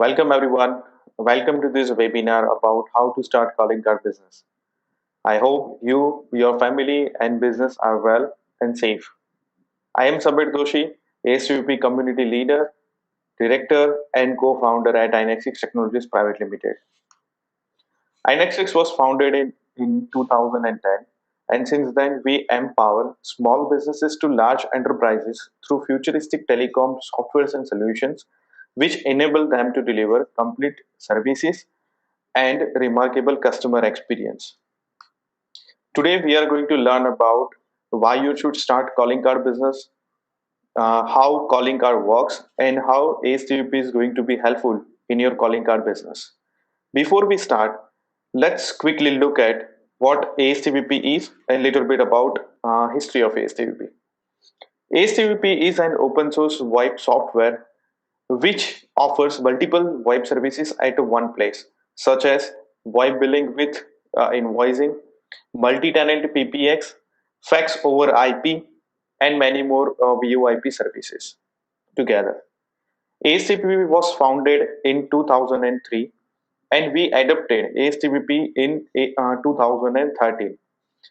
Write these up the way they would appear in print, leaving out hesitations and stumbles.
Welcome everyone. Welcome to this webinar about how to start calling card business. I hope you, your family and business are well and safe. I am Sabir Doshi, ASUP community leader, director and co-founder at Inexix Technologies Private Limited. Inexix was founded in 2010 and since then we empower small businesses to large enterprises through futuristic telecom softwares and solutions which enable them to deliver complete services and remarkable customer experience. Today, we are going to learn about why you should start calling card business, how calling card works, and how ASTVP is going to be helpful in your calling card business. Before we start, let's quickly look at what ASTVP is and a little bit about history of ASTVP. ASTVP is an open source VoIP software which offers multiple VoIP services at one place, such as VoIP billing with invoicing, multi-tenant PPX, fax over IP, and many more VoIP services together. ASTPP was founded in 2003 and we adopted ASTPP in 2013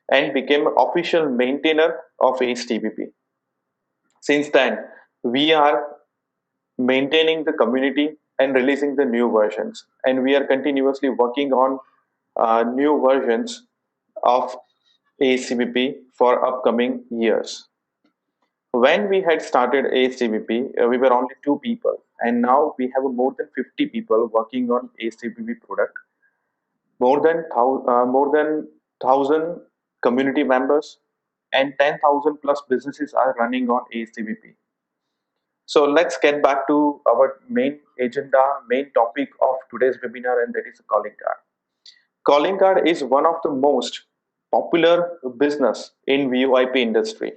and became official maintainer of ASTPP. Since then, we are maintaining the community and releasing the new versions. And we are continuously working on new versions of ACBP for upcoming years. When we had started ACBP, we were only two people, and now we have more than 50 people working on ACBP product. More than 1,000 community members and 10,000 plus businesses are running on ACBP. So let's get back to our main agenda, main topic of today's webinar, and that is calling card. Calling card is one of the most popular business in VoIP industry.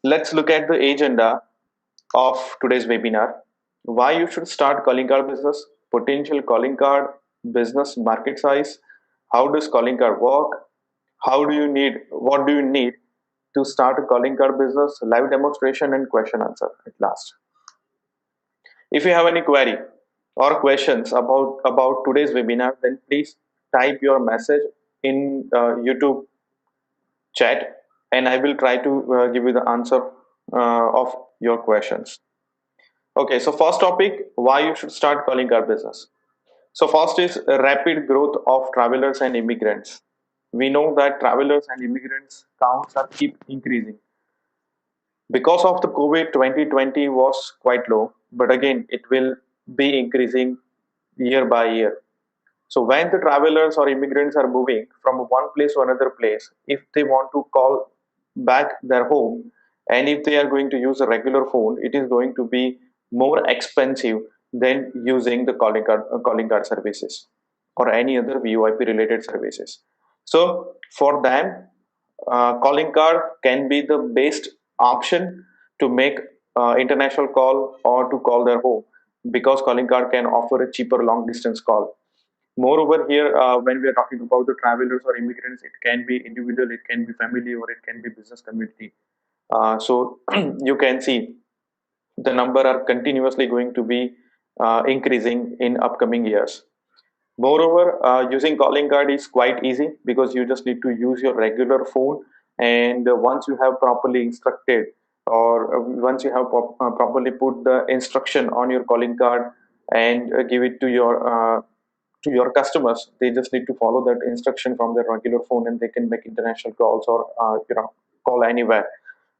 Let's look at the agenda of today's webinar. Why you should start calling card business, potential calling card business market size, how does calling card work, what do you need to start a calling card business, live demonstration and question answer at last. If you have any query or questions about today's webinar, then please type your message in YouTube chat, and I will try to give you the answer of your questions. Okay, so first topic: why you should start calling card business. So first is rapid growth of travelers and immigrants. We know that travelers and immigrants counts are keep increasing because of the COVID. 2020 was quite low, but again it will be increasing year by year. So when the travelers or immigrants are moving from one place to another place, if they want to call back their home and if they are going to use a regular phone, it is going to be more expensive than using the calling card services or any other VoIP related services. So for them, calling card can be the best option to make international call or to call their home, because calling card can offer a cheaper long distance call. Moreover, here when we are talking about the travelers or immigrants, it can be individual, it can be family, or it can be business community. So you can see the number are continuously going to be increasing in upcoming years. Moreover, using calling card is quite easy because you just need to use your regular phone, and once you have properly instructed, or once you have properly put the instruction on your calling card and give it to your customers, they just need to follow that instruction from their regular phone, and they can make international calls or call anywhere.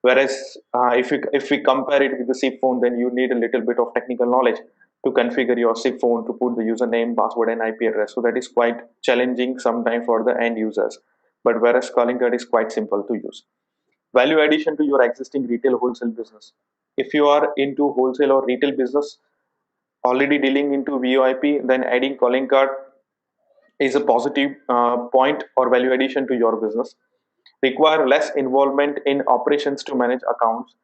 Whereas if we compare it with the SIP phone, then you need a little bit of technical knowledge to configure your SIP phone, to put the username, password, and IP address. So that is quite challenging sometimes for the end users. But whereas calling card is quite simple to use. Value addition to your existing retail wholesale business. If you are into wholesale or retail business, already dealing into VoIP, then adding calling card is a positive point or value addition to your business. Require less involvement in operations to manage accounts.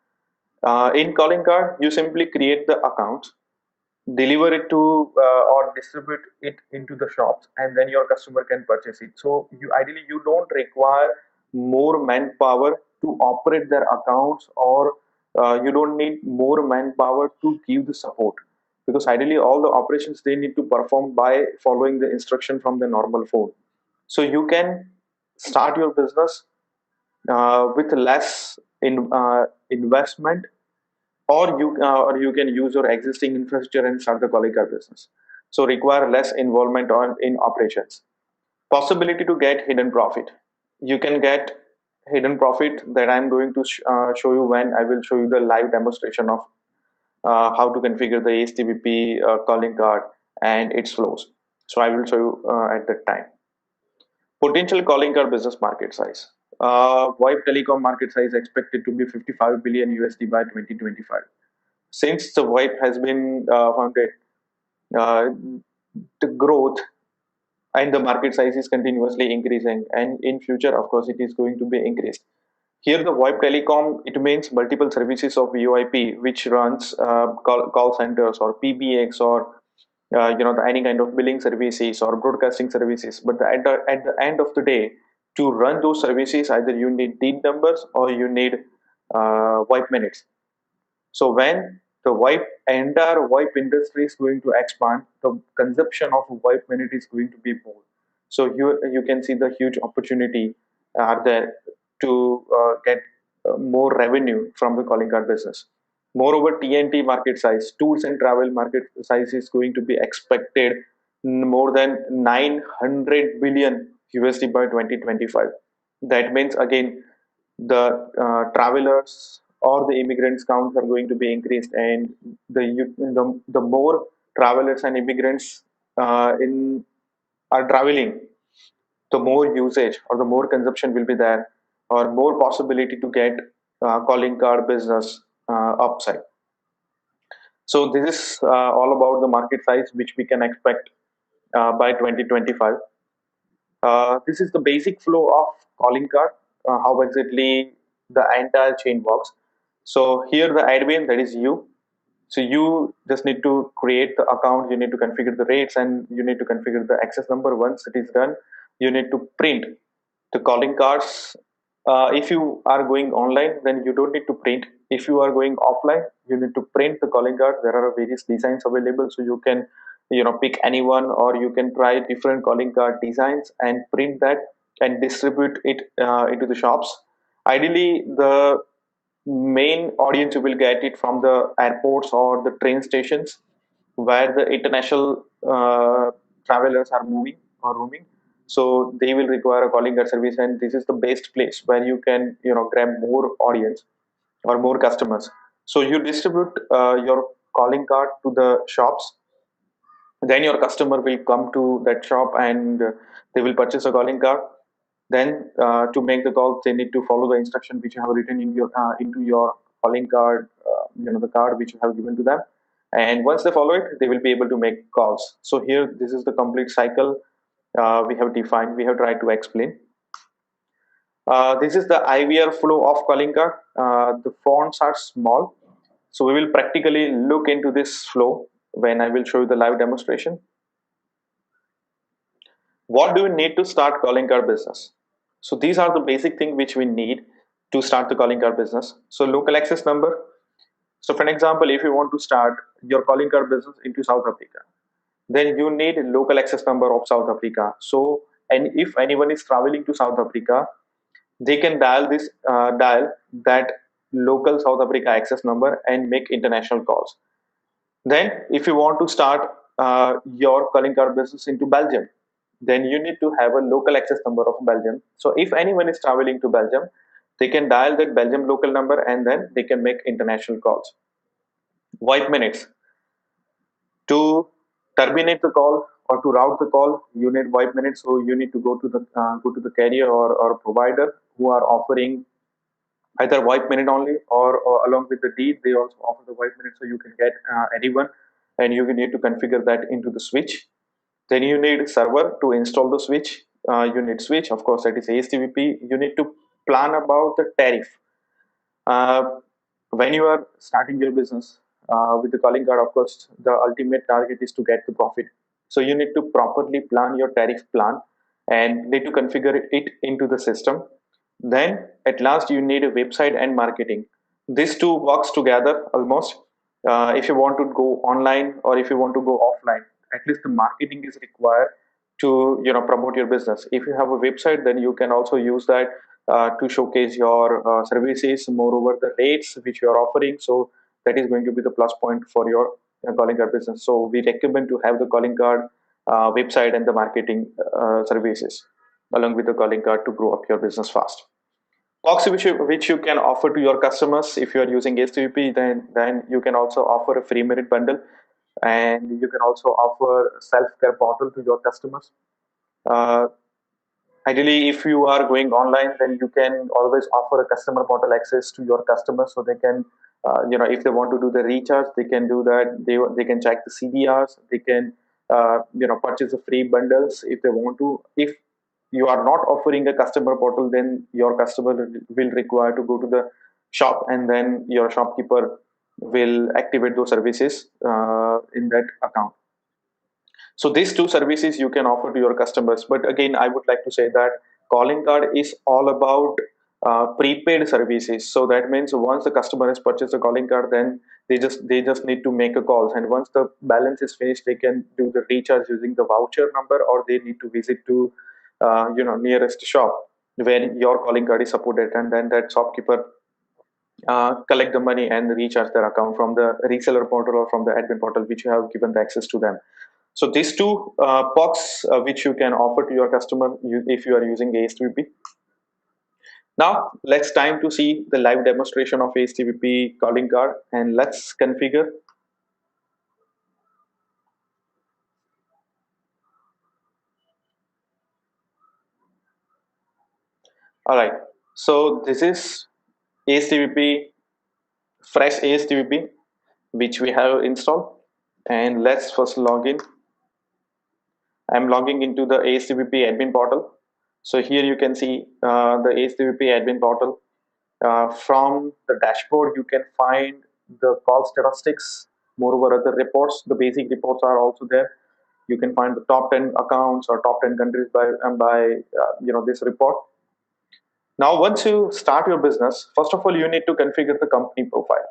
In calling card, you simply create the account, deliver it to or distribute it into the shops, and then your customer can purchase it. So you ideally you don't require more manpower to operate their accounts, or you don't need more manpower to give the support, because ideally all the operations they need to perform by following the instruction from the normal phone. So you can start your business with less investment, or you can use your existing infrastructure and start the calling card business. So require less involvement on in operations. Possibility to get hidden profit. You can get hidden profit that I'm going to show you when I will show you the live demonstration of how to configure the HTTP calling card and its flows. So I will show you at that time. Potential calling card business market size. VoIP telecom market size expected to be 55 billion USD by 2025. Since the VoIP has been founded, uh, the growth and the market size is continuously increasing, and in future, of course, it is going to be increased. Here, the VoIP telecom, it means multiple services of VoIP, which runs call centers or PBX or any kind of billing services or broadcasting services. But at the end of the day, to run those services, either you need DIN numbers or you need VoIP minutes. So when the VoIP entire VoIP industry is going to expand, the consumption of VoIP minute is going to be more. So you can see the huge opportunity are there to get more revenue from the calling card business. Moreover, TNT market size, tours and travel market size is going to be expected more than 900 billion USD by 2025. That means again the travelers or the immigrants counts are going to be increased, and the more travelers and immigrants in are traveling, the more usage or the more consumption will be there, or more possibility to get calling card business upside. So this is all about the market size which we can expect by 2025. This is the basic flow of calling card, how exactly the entire chain works. So here the admin, that is you. So you just need to create the account, you need to configure the rates, and you need to configure the access number. Once it is done, you need to print the calling cards. If you are going online, then you don't need to print. If you are going offline, you need to print the calling card. There are various designs available, so you can pick anyone, or you can try different calling card designs and print that and distribute it into the shops. Ideally, the main audience you will get it from the airports or the train stations where the international travelers are moving or roaming. So they will require a calling card service, and this is the best place where you can grab more audience or more customers. So you distribute your calling card to the shops, then your customer will come to that shop and they will purchase a calling card. Then to make the calls, they need to follow the instruction which you have written in your into your calling card, the card which you have given to them. And once they follow it, they will be able to make calls. So here, this is the complete cycle we have defined. We have tried to explain. This is the IVR flow of calling card. The fonts are small, so we will practically look into this flow when I will show you the live demonstration. What do we need to start calling card business? So these are the basic things which we need to start the calling card business. So local access number. So for an example, if you want to start your calling card business into South Africa, then you need a local access number of South Africa. So, and if anyone is traveling to South Africa, they can dial that local South Africa access number and make international calls. Then, if you want to start your calling card business into Belgium, then you need to have a local access number of Belgium. So, if anyone is traveling to Belgium, they can dial that Belgium local number and then they can make international calls. VoIP minutes. To terminate the call or to route the call, you need VoIP minutes. So you need to go to the carrier or provider who are offering either VoIP minute only, or along with the deed, they also offer the VoIP minute. So you can get anyone, and you need to configure that into the switch. Then you need server to install the switch. You need switch, of course, that is HTTP. You need to plan about the tariff. Uh, when you are starting your business with the calling card, of course, the ultimate target is to get the profit. So you need to properly plan your tariff plan and need to configure it into the system. Then at last you need a website and marketing. These two works together almost. If you want to go online or if you want to go offline, at least the marketing is required to promote your business. If you have a website, then you can also use that to showcase your services, moreover the rates which you are offering. So that is going to be the plus point for your calling card business. So we recommend to have the calling card website and the marketing services along with the calling card to grow up your business fast. Box which you can offer to your customers. If you are using HTTP, then you can also offer a free minute bundle, and you can also offer self care portal to your customers. Uh, Ideally, if you are going online, then you can always offer a customer portal access to your customers, so they can, if they want to do the recharge, they can do that. They can check the CDRs. They can, purchase the free bundles if they want to. If you are not offering a customer portal, then your customer will require to go to the shop, and then your shopkeeper will activate those services in that account. So these two services you can offer to your customers. But again, I would like to say that calling card is all about prepaid services. So that means once the customer has purchased a calling card, then they just need to make a call, and once the balance is finished, they can do the recharge using the voucher number, or they need to visit to nearest shop where your calling card is supported, and then that shopkeeper collect the money and recharge their account from the reseller portal or from the admin portal which you have given the access to them. So these two POCs which you can offer to your customer if you are using ASTVP. Now let's time to see the live demonstration of ASTVP calling card, and let's configure. All right. So this is ASTVP, fresh ASTVP, which we have installed. And let's first log in. I'm logging into the ASTVP admin portal. So here you can see the ASTVP admin portal. From the dashboard, you can find the call statistics, moreover other reports. The basic reports are also there. You can find the top 10 accounts or top 10 countries by this report. Now, once you start your business, first of all, you need to configure the company profile.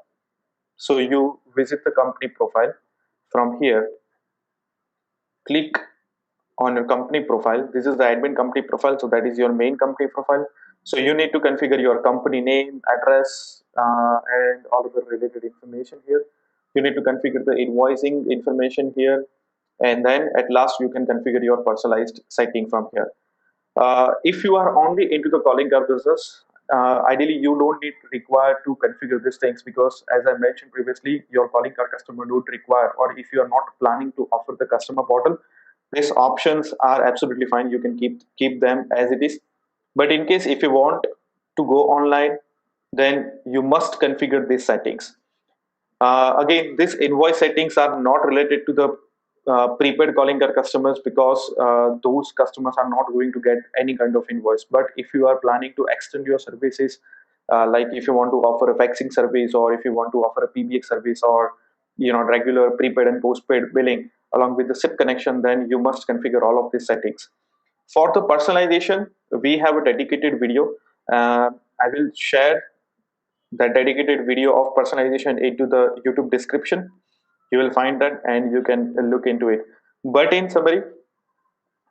So you visit the company profile. From here, click on your company profile. This is the admin company profile, so that is your main company profile. So you need to configure your company name, address, and all of the related information here. You need to configure the invoicing information here, and then at last you can configure your personalized setting from here. If you are only into the calling card business, ideally you don't need require to configure these things, because as I mentioned previously, your calling card customer don't require, or if you are not planning to offer the customer portal, these options are absolutely fine. You can keep them as it is. But in case if you want to go online, then you must configure these settings. Again, these invoice settings are not related to the prepaid calling card customers, because those customers are not going to get any kind of invoice. But if you are planning to extend your services, like if you want to offer a faxing service, or if you want to offer a PBX service, or regular prepaid and postpaid billing along with the SIP connection, then you must configure all of these settings. For the personalization, we have a dedicated video. I will share the dedicated video of personalization into the YouTube description. You will find that and you can look into it. But in summary,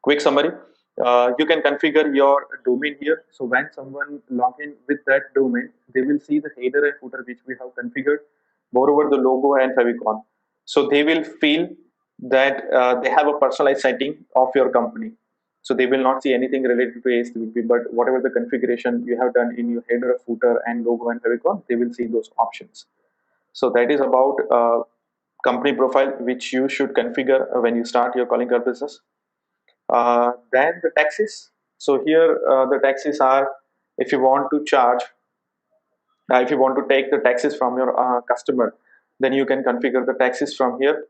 quick summary, you can configure your domain here. So when someone log in with that domain, they will see the header and footer which we have configured, moreover the logo and favicon. So they will feel that they have a personalized setting of your company. So they will not see anything related to ASTVP, but whatever the configuration you have done in your header, footer, and logo and favicon, they will see those options. So that is about company profile, which you should configure when you start your calling card business. Then the taxes. So here the taxes are, if you want to charge, if you want to take the taxes from your customer, then you can configure the taxes from here.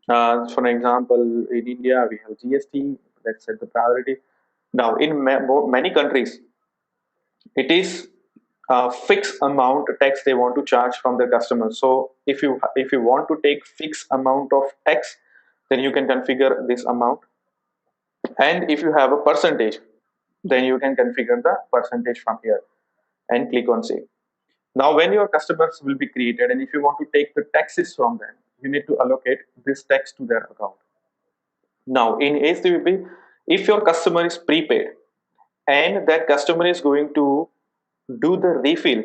For example, in India we have GST. Let's set the priority. Now in many countries, it is a fixed amount tax they want to charge from their customers. So if you want to take fixed amount of tax, then you can configure this amount. And if you have a percentage, then you can configure the percentage from here and click on save. Now, when your customers will be created, and if you want to take the taxes from them, you need to allocate this tax to their account. Now, in HDBP, if your customer is prepaid and that customer is going to do the refill,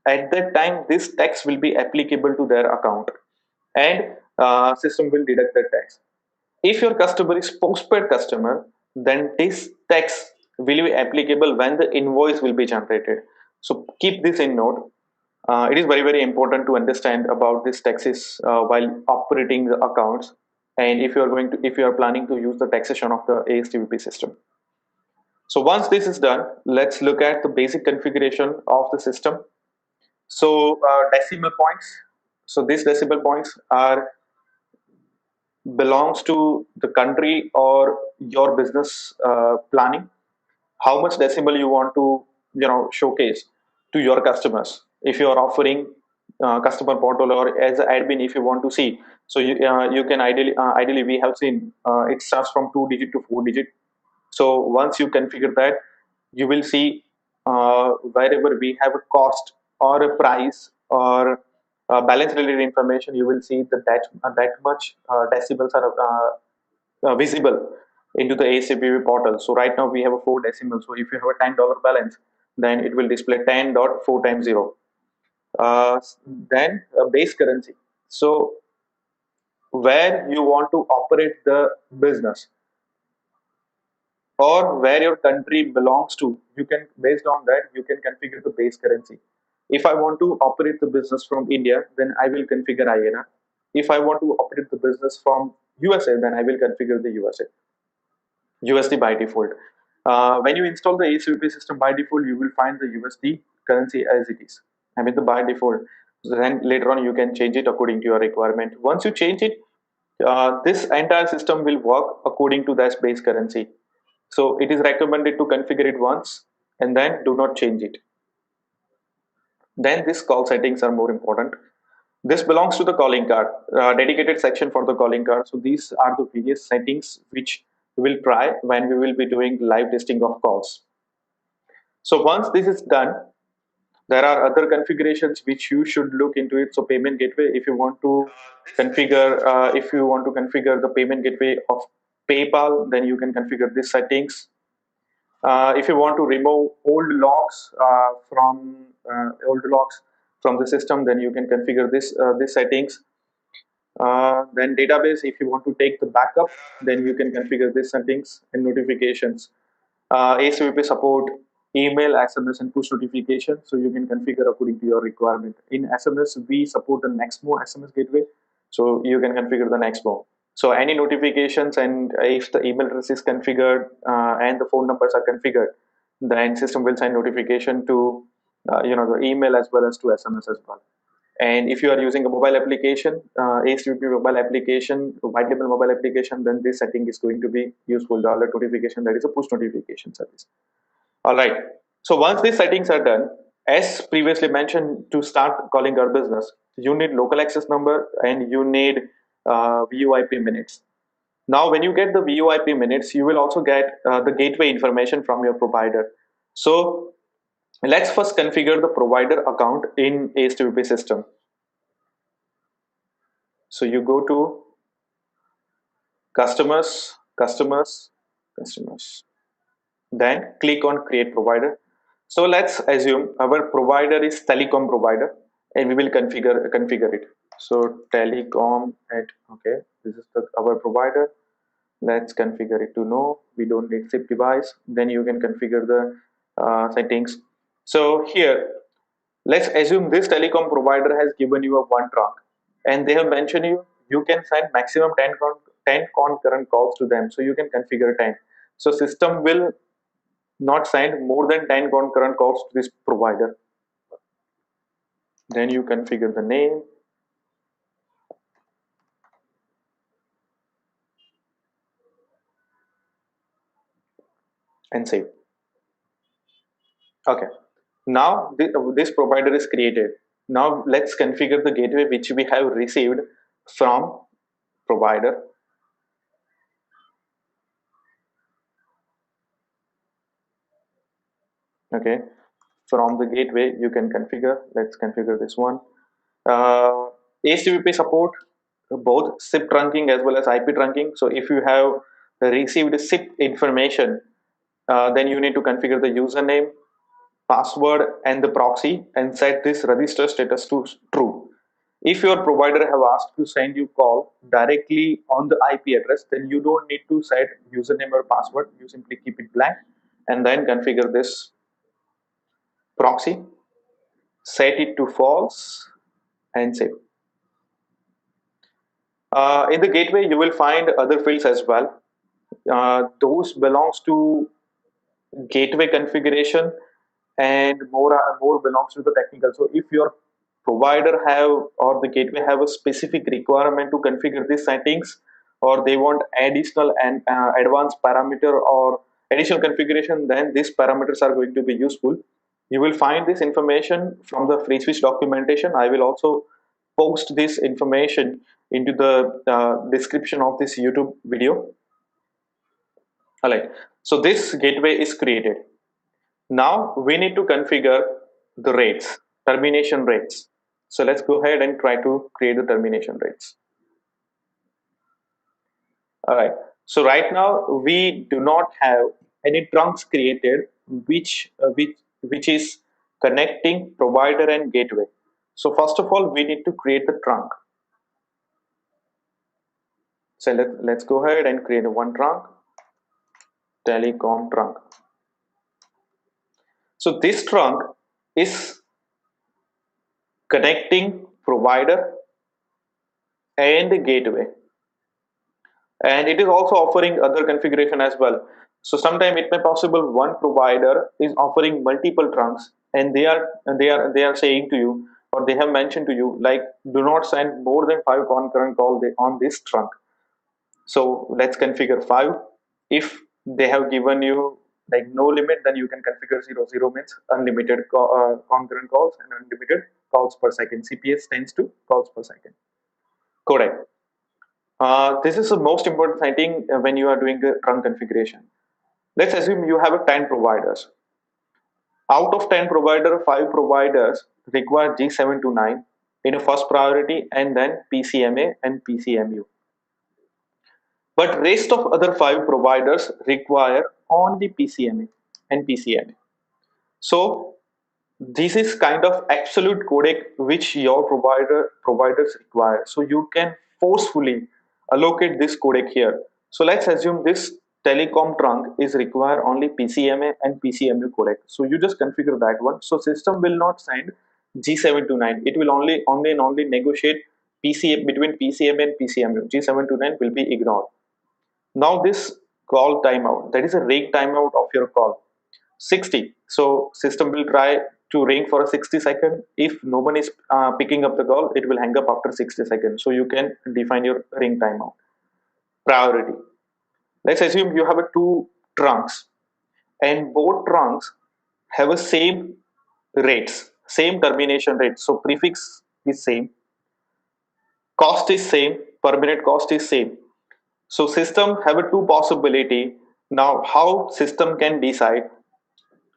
at that time this tax will be applicable to their account, and system will deduct the tax. If your customer is postpaid customer, then this tax will be applicable when the invoice will be generated. So keep this in note. It is very very important to understand about these taxes while operating the accounts, and if you are planning to use the taxation of the ASTVP system. So once this is done, let's look at the basic configuration of the system. So decimal points. So these decimal points are belongs to the country or your business planning. How much decimal you want to showcase to your customers. If you are offering customer portal, or as an admin, if you want to see, so you can ideally we have seen it starts from 2 digit to 4 digit. So once you configure that, you will see wherever we have a cost or a price or balance related information, you will see that much decibels are visible into the ACPV portal. So right now we have a 4 decimal. So if you have a $10 balance, then it will display 10.4 times 0. Then base currency. So where you want to operate the business or where your country belongs to, you can, based on that, you can configure the base currency. If I want to operate the business from India, then I will configure INR. If I want to operate the business from USA, then I will configure the USA. USD by default. When you install the ACVP system by default, you will find the USD currency as it is. I mean the by default. So then later on you can change it according to your requirement. Once you change it, this entire system will work according to that base currency. So it is recommended to configure it once and then do not change it. Then these call settings are more important. This belongs to the calling card, dedicated section for the calling card. So these are the various settings which we will try when we will be doing live testing of calls. So once this is done, there are other configurations which you should look into it. So payment gateway, if you want to configure the payment gateway of PayPal, then you can configure these settings. If you want to remove old logs from the system, then you can configure these settings. Then database, if you want to take the backup, then you can configure these settings and notifications. ACVP support email, SMS, and push notification. So you can configure according to your requirement. In SMS, we support the Nexmo SMS gateway. So you can configure the Nexmo. So any notifications, and if the email address is configured and the phone numbers are configured, then system will send notification to the email as well as to SMS as well. And if you are using a mobile application, HTTP mobile application, white label mobile application, then this setting is going to be useful. The alert notification, that is a push notification service. All right. So once these settings are done, as previously mentioned, to start calling our business, you need local access number and you need VoIP minutes. Now, when you get the VoIP minutes, you will also get the gateway information from your provider. So let's first configure the provider account in HTTP system. So you go to customers, then click on create provider. So let's assume our provider is telecom provider, and we will configure it. So telecom at, okay, this is our provider. Let's configure it to no. We don't need SIP device. Then you can configure the settings. So here, let's assume this telecom provider has given you a one trunk, and they have mentioned you can send maximum 10 concurrent calls to them. So you can configure 10. So system will not send more than 10 concurrent calls to this provider. Then you configure the name and save. Okay. Now this provider is created. Now let's configure the gateway which we have received from provider. Okay. from the gateway you can configure. Let's configure this one. uh, HTTP support both SIP trunking as well as IP trunking. So if you have received SIP information, then you need to configure the username, password, and the proxy, and set this register status to true. If your provider have asked to send you call directly on the IP address, then you don't need to set username or password. You simply keep it blank and then configure this proxy, set it to false, and save. In the gateway, you will find other fields as well. Those belongs to gateway configuration, and more belongs to the technical. So if your provider have or the gateway have a specific requirement to configure these settings, or they want additional and advanced parameter or additional configuration, then these parameters are going to be useful. You will find this information from the free switch documentation. I will also post this information into the description of this YouTube video. All right, so this gateway is created. Now we need to configure the rates, termination rates. So let's go ahead and try to create the termination rates. All right. So right now we do not have any trunks created which is connecting provider and gateway. So first of all, we need to create the trunk. So let's go ahead and create a one trunk, telecom trunk. So this trunk is connecting provider and the gateway, and it is also offering other configuration as well. So sometimes it may possible one provider is offering multiple trunks, and they are saying to you, or they have mentioned to you, like, do not send more than 5 concurrent calls on this trunk. So let's configure 5. If they have given you like no limit, then you can configure 00 means unlimited concurrent calls and unlimited calls per second. CPS tends to calls per second. Correct. This is the most important setting when you are doing the trunk configuration. Let's assume you have a 10 providers. Out of 10 providers, 5 providers require G729 in a first priority, and then PCMA and PCMU. But rest of other 5 providers require only PCMA and PCMA. So this is kind of absolute codec which your providers require. So you can forcefully allocate this codec here. So let's assume this telecom trunk is require only PCMA and PCMU codec. So you just configure that one. So system will not send G729. It will only negotiate PCA between PCMA and PCMU. G729 will be ignored. Now this call timeout, that is a ring timeout of your call, 60. So system will try to ring for a 60 second. If no one is picking up the call, it will hang up after 60 seconds. So you can define your ring timeout. Priority. Let's assume you have a 2 trunks, and both trunks have a same rates, same termination rate. So prefix is same, cost is same, per minute cost is same. So system have a 2 possibility. Now how system can decide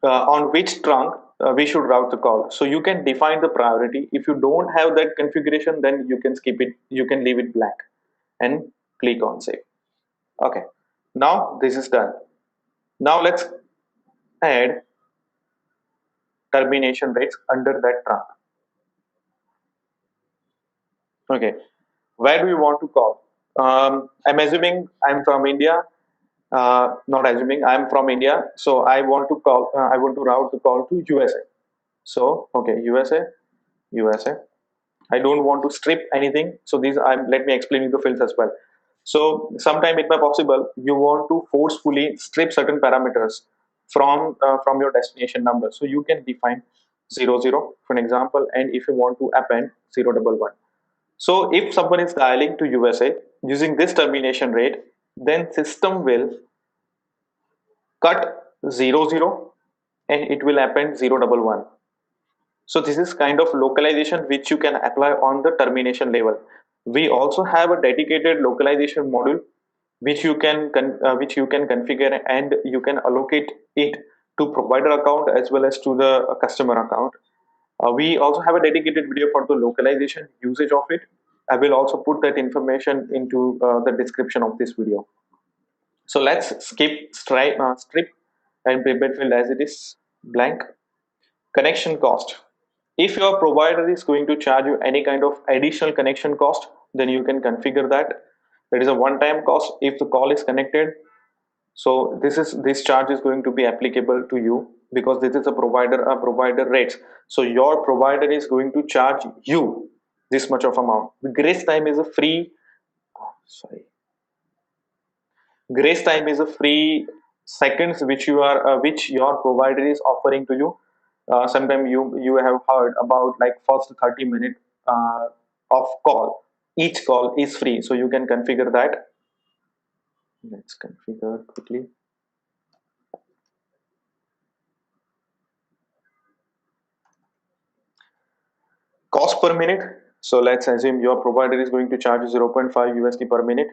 on which trunk we should route the call. So you can define the priority. If you don't have that configuration, then you can skip it, you can leave it blank and click on save. Okay, now this is done. Now let's add termination rates under that trunk. Okay, where do you want to call? I'm assuming I'm from India. Not assuming, I'm from India, so I want to call. I want to route the call to USA. So okay, USA. I don't want to strip anything. So these, let me explain you the fields as well. So sometime it may possible you want to forcefully strip certain parameters from your destination number. So you can define 00 for an example, and if you want to append 011. So if someone is dialing to USA using this termination rate, then system will cut 00 and it will append 011. So this is kind of localization which you can apply on the termination level. We also have a dedicated localization module which you can configure, and you can allocate it to provider account as well as to the customer account. We also have a dedicated video for the localization usage of it. I will also put that information into the description of this video. So let's strip and prepaid field as it is blank. Connection cost. If your provider is going to charge you any kind of additional connection cost, then you can configure that. That is a one-time cost if the call is connected. So this charge is going to be applicable to you because this is a provider rates. So your provider is going to charge you this much of amount. The grace time is a free. Sorry, grace time is a free seconds which your provider is offering to you. Sometimes you have heard about like first 30 minute of call. Each call is free, so you can configure that. Let's configure quickly. Cost per minute. So let's assume your provider is going to charge 0.5 USD per minute.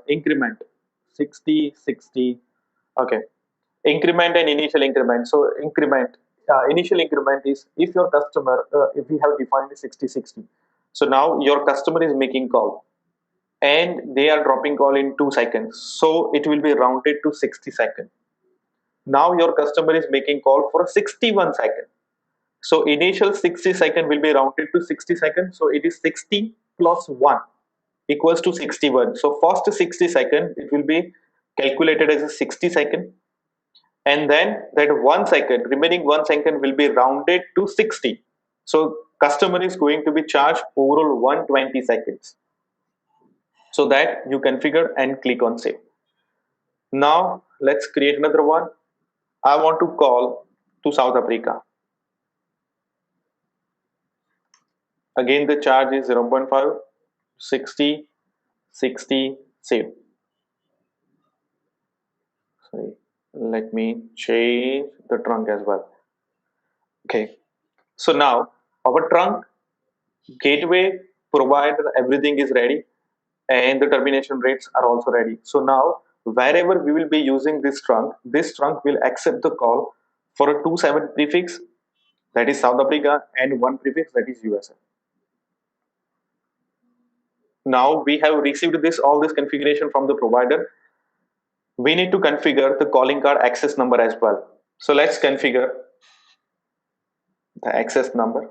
Increment 60 60. Okay, increment and initial increment. So increment, initial increment is if your customer, if we have defined 60 60. So now your customer is making call and they are dropping call in 2 seconds, so it will be rounded to 60 seconds. Now your customer is making call for 61 seconds, so initial 60 second will be rounded to 60 seconds, so it is 60 plus 1 equals to 61. So first 60 second it will be calculated as a 60 second, and then that 1 second, remaining 1 second will be rounded to 60. So customer is going to be charged overall 120 seconds. So that you configure and click on save. Now let's create another one. I want to call to South Africa. Again the charge is 0.5, 60, 60, save. Sorry, let me change the trunk as well. Okay, so now our trunk, gateway, provider, everything is ready, and the termination rates are also ready. So now wherever we will be using this trunk will accept the call for a 27 prefix, that is South Africa, and one prefix, that is USA. Now we have received all this configuration from the provider. We need to configure the calling card access number as well. So let's configure the access number.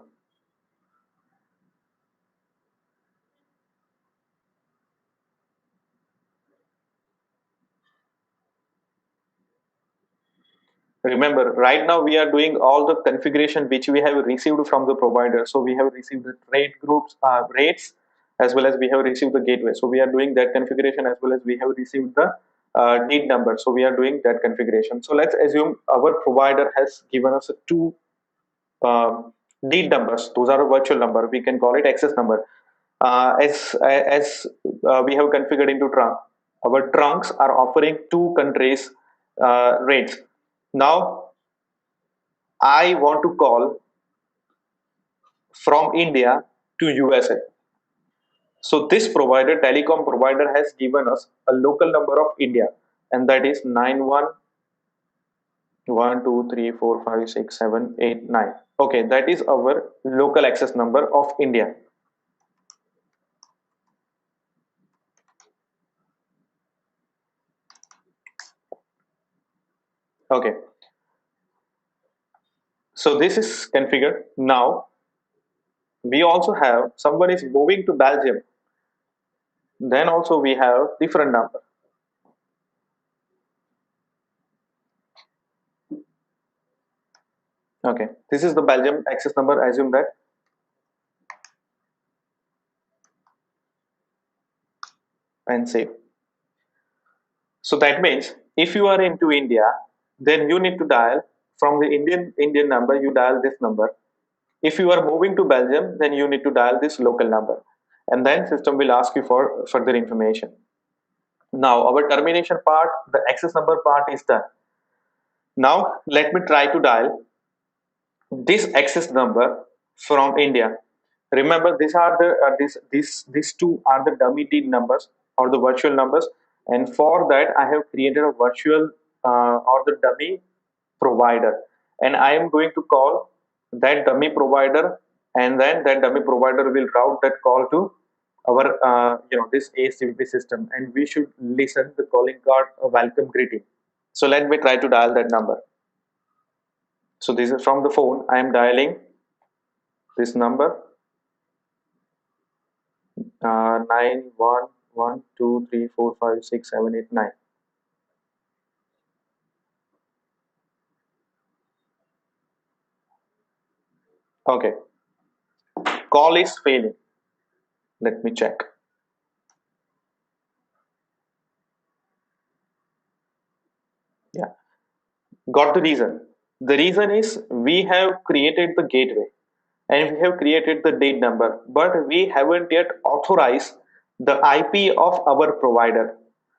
Remember, right now we are doing all the configuration which we have received from the provider. So we have received the rate groups, rates, as well as we have received the gateway. So we are doing that configuration as well as we have received the need number. So we are doing that configuration. So let's assume our provider has given us two need numbers. Those are a virtual number. We can call it access number. As we have configured into trunk, our trunks are offering two countries rates. Now I want to call from India to USA. So this provider, telecom provider, has given us a local number of India, and that is 9112345678 9. Okay, that is our local access number of India. Okay, so this is configured. Now we also have someone is moving to Belgium. Then also we have different number. Okay, this is the Belgium access number. Assume that, and save. So that means if you are into India, then you need to dial from the Indian number. You dial this number. If you are moving to Belgium, then you need to dial this local number, and then system will ask you for further information. Now our termination part, the access number part is done. Now let me try to dial this access number from India. Remember, these are the these two are the dummy TIN numbers or the virtual numbers, and for that I have created a virtual or the dummy provider, and I am going to call that dummy provider, and then that dummy provider will route that call to our this ASCVP system, and we should listen the calling card a welcome greeting. So let me try to dial that number. So this is from the phone. I am dialing this number 91123456789. Okay, call is failing. Let me check. Yeah, got the reason. The reason is we have created the gateway and we have created the date number, but we haven't yet authorized the IP of our provider.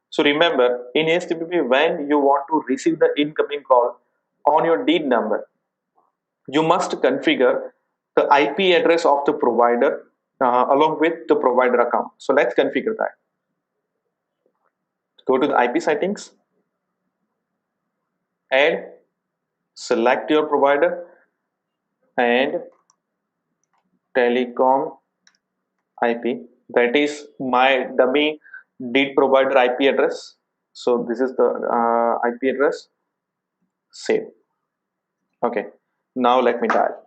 So remember, in HTTP, when you want to receive the incoming call on your date number, you must configure the IP address of the provider along with the provider account. So let's configure that. Go to the IP settings, add, select your provider, and telecom IP. That is my dummy did provider IP address. So this is the IP address. Save. Okay. Now let me dial.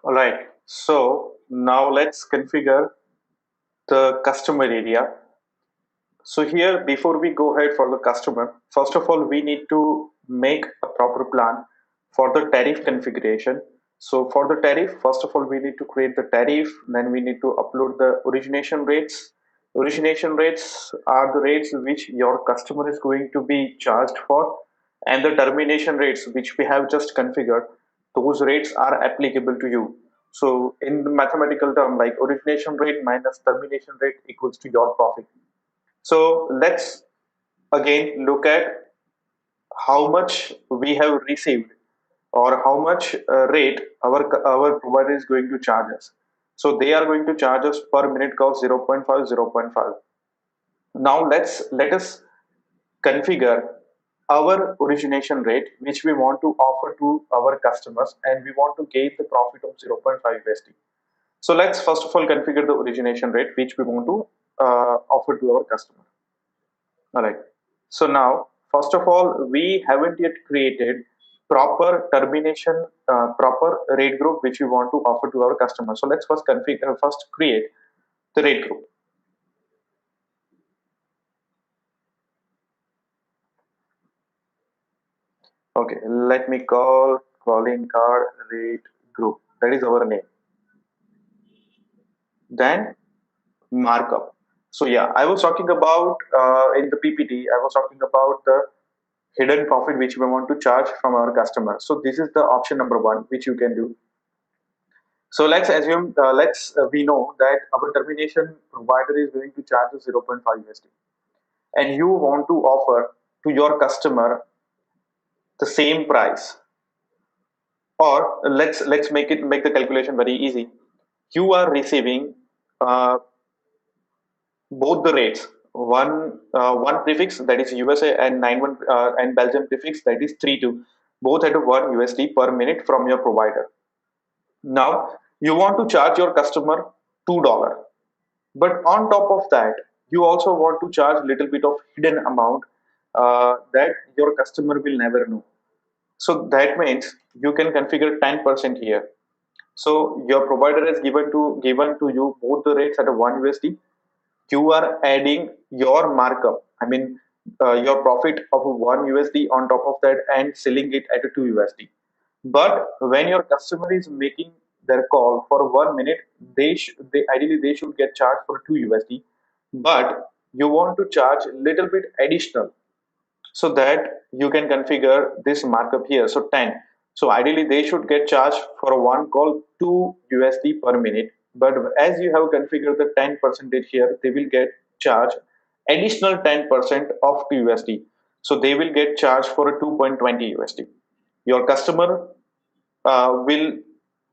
All right. So now let's configure the customer area. So here, before we go ahead for the customer, first of all, we need to make a proper plan for the tariff configuration. So for the tariff, first of all, we need to create the tariff. Then we need to upload the origination rates. Origination rates are the rates which your customer is going to be charged for, and the termination rates which we have just configured, those rates are applicable to you. So in the mathematical term, like origination rate minus termination rate equals to your profit. So let's again look at how much we have received or how much rate our provider is going to charge us. So they are going to charge us per minute cost 0.5, 0.5. Now let us configure our origination rate which we want to offer to our customers, and we want to gain the profit of 0.5 USD. So let's first of all configure the origination rate which we want to offer to our customer. All right. So now, first of all, we haven't yet created proper termination, proper rate group which we want to offer to our customers. So let's first configure, first create the rate group. Okay, let me call calling card rate group. That is our name. Then markup. So yeah, I was talking about in the PPT. I was talking about the hidden profit which we want to charge from our customer. So this is the option number one which you can do. So let's assume, we know that our termination provider is going to charge us 0.5 USD, and you want to offer to your customer the same price. Or let's make the calculation very easy. You are receiving both the rates. One prefix, that is USA, and 91 and Belgium prefix, that is 32, both at 1 USD per minute from your provider. Now you want to charge your customer $2, but on top of that, you also want to charge a little bit of hidden amount that your customer will never know. So that means you can configure 10% here. So your provider has given to you both the rates at a 1 USD. You are adding your markup. I mean, your profit of 1 USD on top of that and selling it at a 2 USD. But when your customer is making their call for 1 minute, they ideally they should get charged for 2 USD. But you want to charge a little bit additional, so that you can configure this markup here. So 10. So ideally they should get charged for one call 2 USD per minute. But as you have configured the 10% here, they will get charged additional 10% of USD. So they will get charged for a 2.20 USD. Your customer will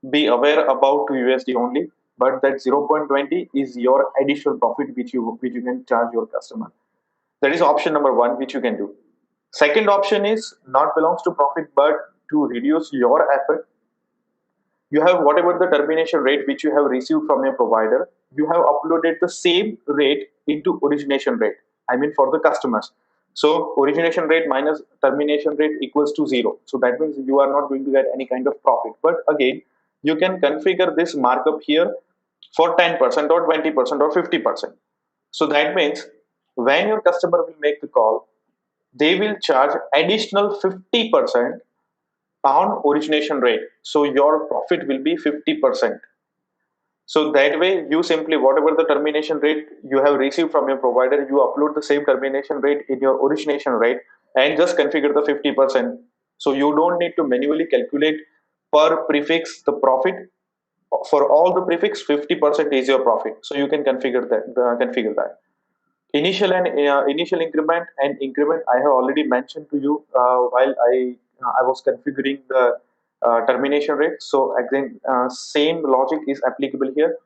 be aware about 2 USD only, but that 0.20 is your additional profit which you can charge your customer. That is option number one, which you can do. Second option is not belongs to profit, but to reduce your effort. You have whatever the termination rate which you have received from your provider, you have uploaded the same rate into origination rate. I mean for the customers. So origination rate minus termination rate equals to zero. So that means you are not going to get any kind of profit. But again, you can configure this markup here for 10% or 20% or 50%. So that means when your customer will make the call, they will charge additional 50% on origination rate. So your profit will be 50%. So that way, you simply, whatever the termination rate you have received from your provider, you upload the same termination rate in your origination rate and just configure the 50%. So you don't need to manually calculate per prefix the profit. For all the prefix, 50% is your profit. So you can configure that. Initial increment and increment I have already mentioned to you while I was configuring the termination rate. So again, same logic is applicable here.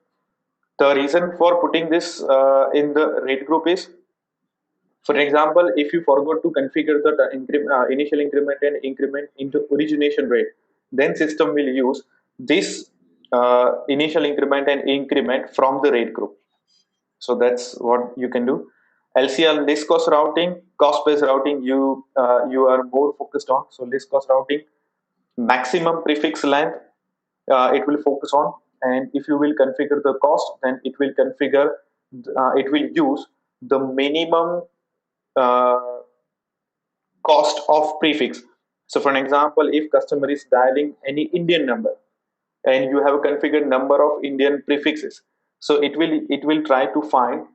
The reason for putting this in the rate group is, for example, if you forgot to configure the initial increment and increment into origination rate, then system will use this initial increment and increment from the rate group. So that's what you can do. LCR, list cost routing, cost based routing, you are more focused on. So list cost routing, maximum prefix length, it will focus on. And if you will configure the cost, then it will use the minimum uh, cost of prefix. So for an example, if customer is dialing any Indian number and you have a configured number of Indian prefixes, so it will try to find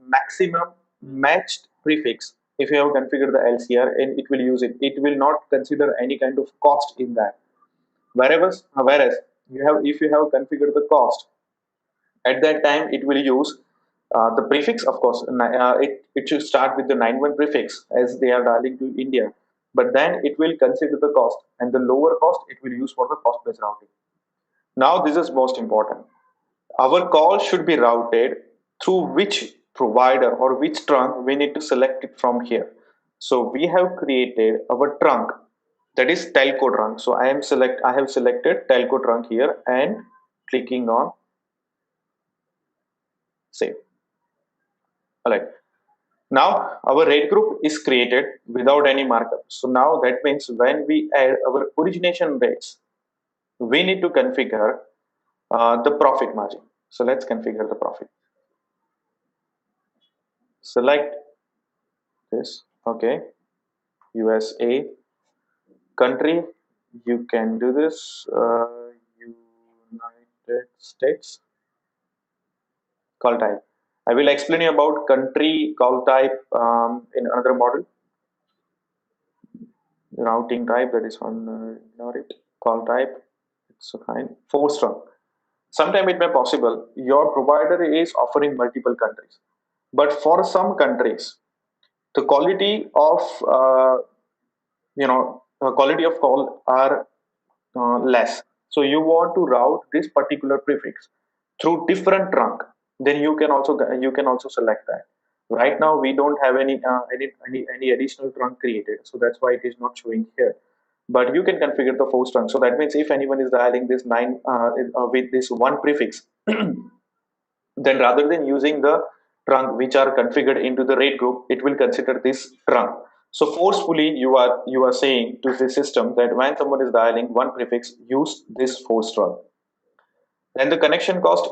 maximum matched prefix if you have configured the LCR, and it will use it. It will not consider any kind of cost in that. Whereas you have if you have configured the cost, at that time it will use the prefix. Of course, it should start with the 91 prefix as they are dialing to India, but then it will consider the cost, and the lower cost it will use for the cost based routing. Now this is most important. Our call should be routed through which provider or which trunk. We need to select it from here. So we have created our trunk, that is telco trunk. So I have selected telco trunk here and clicking on save. All right. Now our rate group is created without any markup. So now that means when we add our origination rates, we need to configure the profit margin. So let's configure the profit. Select this. Okay. USA. Country, you can do this. United States. Call type. I will explain you about country call type in another model. Routing type, that is one. Ignore it. Call type. It's fine. Force trunk. Sometime it may possible your provider is offering multiple countries, but for some countries, the quality of call are less. So you want to route this particular prefix through different trunk, then you can also select that. Right now we don't have any additional trunk created, so that's why it is not showing here. But you can configure the force trunk. So that means if anyone is dialing this nine with this one prefix, then rather than using the trunk which are configured into the rate group, it will consider this trunk. So forcefully you are saying to the system that when someone is dialing one prefix, use this force trunk. And the connection cost,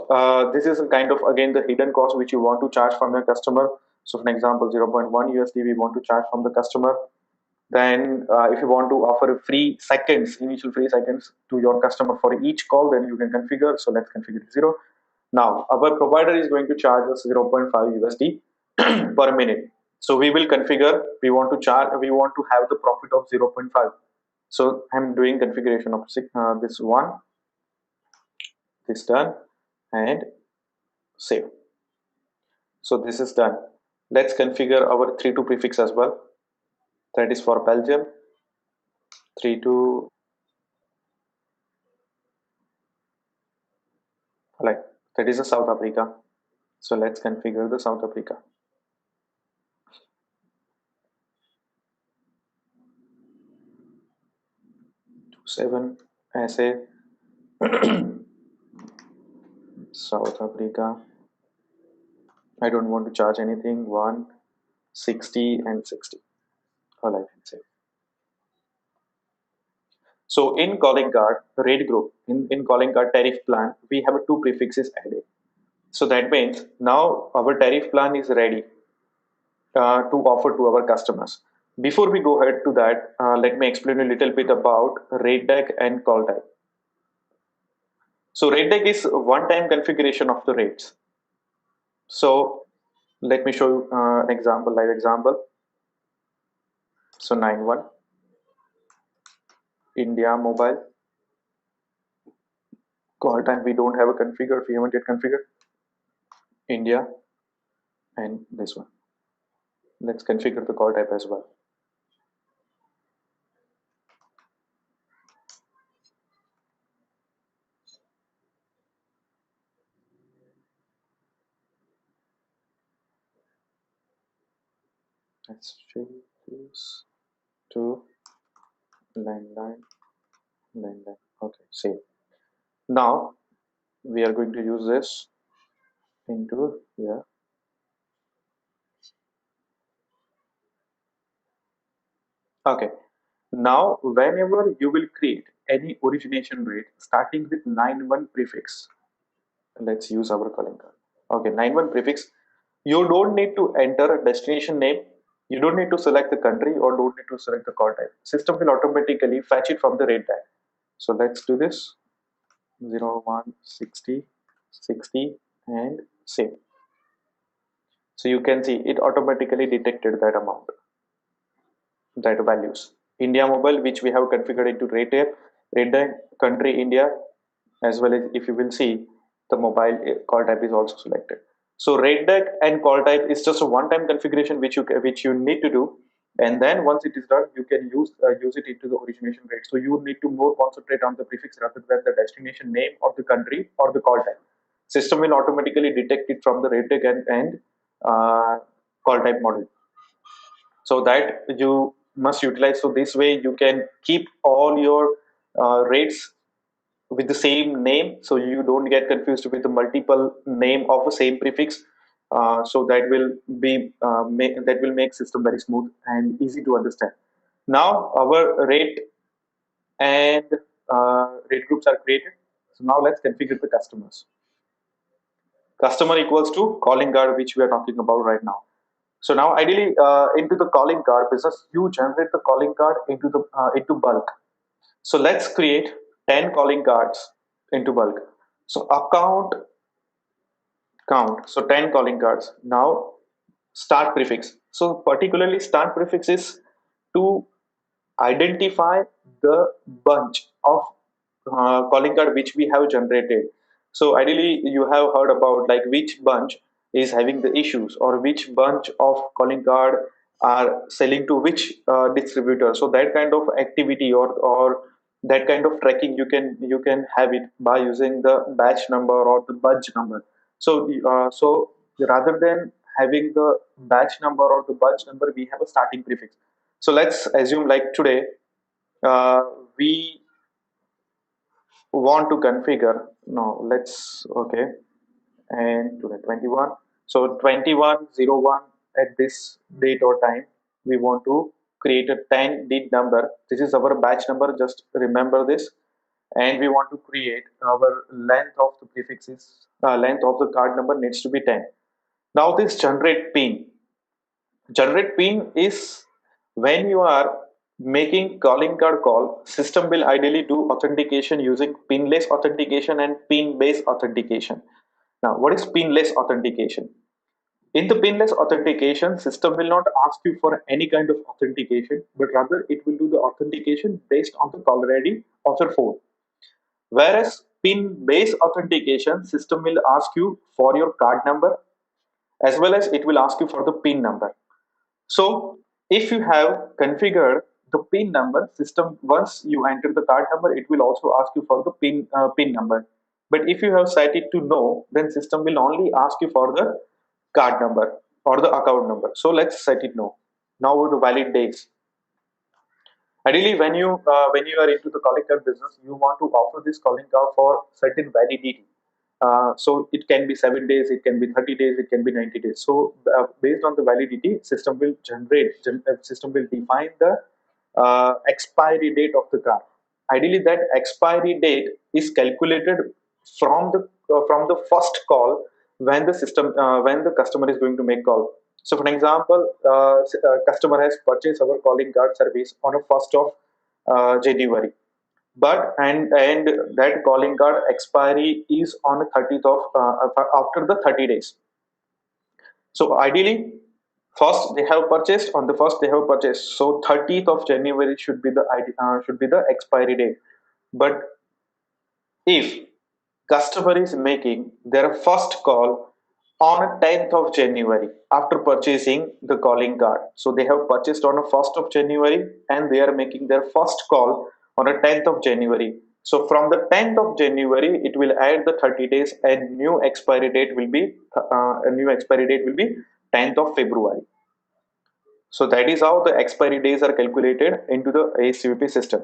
this is a kind of again the hidden cost which you want to charge from your customer. So for example, 0.1 USD we want to charge from the customer. Then if you want to offer initial free seconds to your customer for each call, then you can configure. So let's configure 0. Now our provider is going to charge us 0.5 USD per minute. So we will configure, we want to have the profit of 0.5. So I'm doing configuration of this one, this done, and save. So this is done. Let's configure our 32 prefix as well. That is for Belgium. 32, like that is a South Africa. So let's configure the South Africa. 7 ऐसे South Africa. I don't want to charge anything. 160 and 60. All I can say. So in calling card rate group, in calling card tariff plan, we have two prefixes added. So that means now our tariff plan is ready to offer to our customers. Before we go ahead to that, let me explain a little bit about rate deck and call type. So rate deck is one-time configuration of the rates. So let me show you an example, live example. So 91 India mobile call time we don't have a configured, we haven't yet configured India, and this one. Let's configure the call type as well. Let's change this to landline, landline. Okay, save. Now we are going to use this into here. Okay. Now, whenever you will create any origination rate starting with 91 prefix, let's use our calling card. Okay, 91 prefix. You don't need to enter a destination name. You don't need to select the country or don't need to select the call type. System will automatically fetch it from the rate tag. So let's do this. 0160 60 and save. So you can see it automatically detected that amount, that values. India mobile, which we have configured into rate tag, country India, as well as if you will see the mobile call type is also selected. So rate deck and call type is just a one-time configuration which you need to do, and then once it is done, you can use it into the origination rate. So you need to more concentrate on the prefix rather than the destination name or the country or the call type. System will automatically detect it from the rate deck and call type model. So that you must utilize. So this way you can keep all your rates with the same name, so you don't get confused with the multiple name of the same prefix. So that will be that will make system very smooth and easy to understand. Now our rate and rate groups are created. So now let's configure the customers. Customer equals to calling card, which we are talking about right now. So now ideally into the calling card business, you generate the calling card into bulk. So let's create 10 calling cards into bulk. So account count. So 10 calling cards. Now start prefix. So particularly start prefix is to identify the bunch of calling card which we have generated. So ideally you have heard about like which bunch is having the issues or which bunch of calling card are selling to which distributor. So that kind of activity or that kind of tracking you can have it by using the batch number or the bunch number. So rather than having the batch number or the bunch number, we have a starting prefix. So let's assume like today uh, we want to configure. No, let's okay, and today 21. So 2101 at this date or time, we want to create a 10-digit number. This is our batch number. Just remember this, and we want to create our length of the prefixes. Length of the card number needs to be 10. Now this generate pin is when you are making calling card call, system will ideally do authentication using pinless authentication and pin based authentication. Now what is pinless authentication? In the pinless authentication, system will not ask you for any kind of authentication, but rather it will do the authentication based on the caller ID of your phone. Whereas pin based authentication, system will ask you for your card number as well as it will ask you for the PIN number. So if you have configured the PIN number system, once you enter the card number, it will also ask you for the PIN number. But if you have set it to no, then system will only ask you for the card number or the account number. So let's set it no. Now the valid days. Ideally, when you are into the calling card business, you want to offer this calling card for certain validity. So it can be 7 days, it can be 30 days, it can be 90 days. So based on the validity, system will define the expiry date of the card. Ideally, that expiry date is calculated from the first call when the customer is going to make call. So, for example, customer has purchased our calling card service on a first of January, but and that calling card expiry is on 30th of after the 30 days. So ideally, first they have purchased on the first they have purchased. So 30th of January should be the expiry date. But if customer is making their first call on 10th of January after purchasing the calling card. So they have purchased on a 1st of January and they are making their first call on a 10th of January. So from the 10th of January, it will add the 30 days and new expiry date will be 10th of February. So that is how the expiry days are calculated into the ACVP system.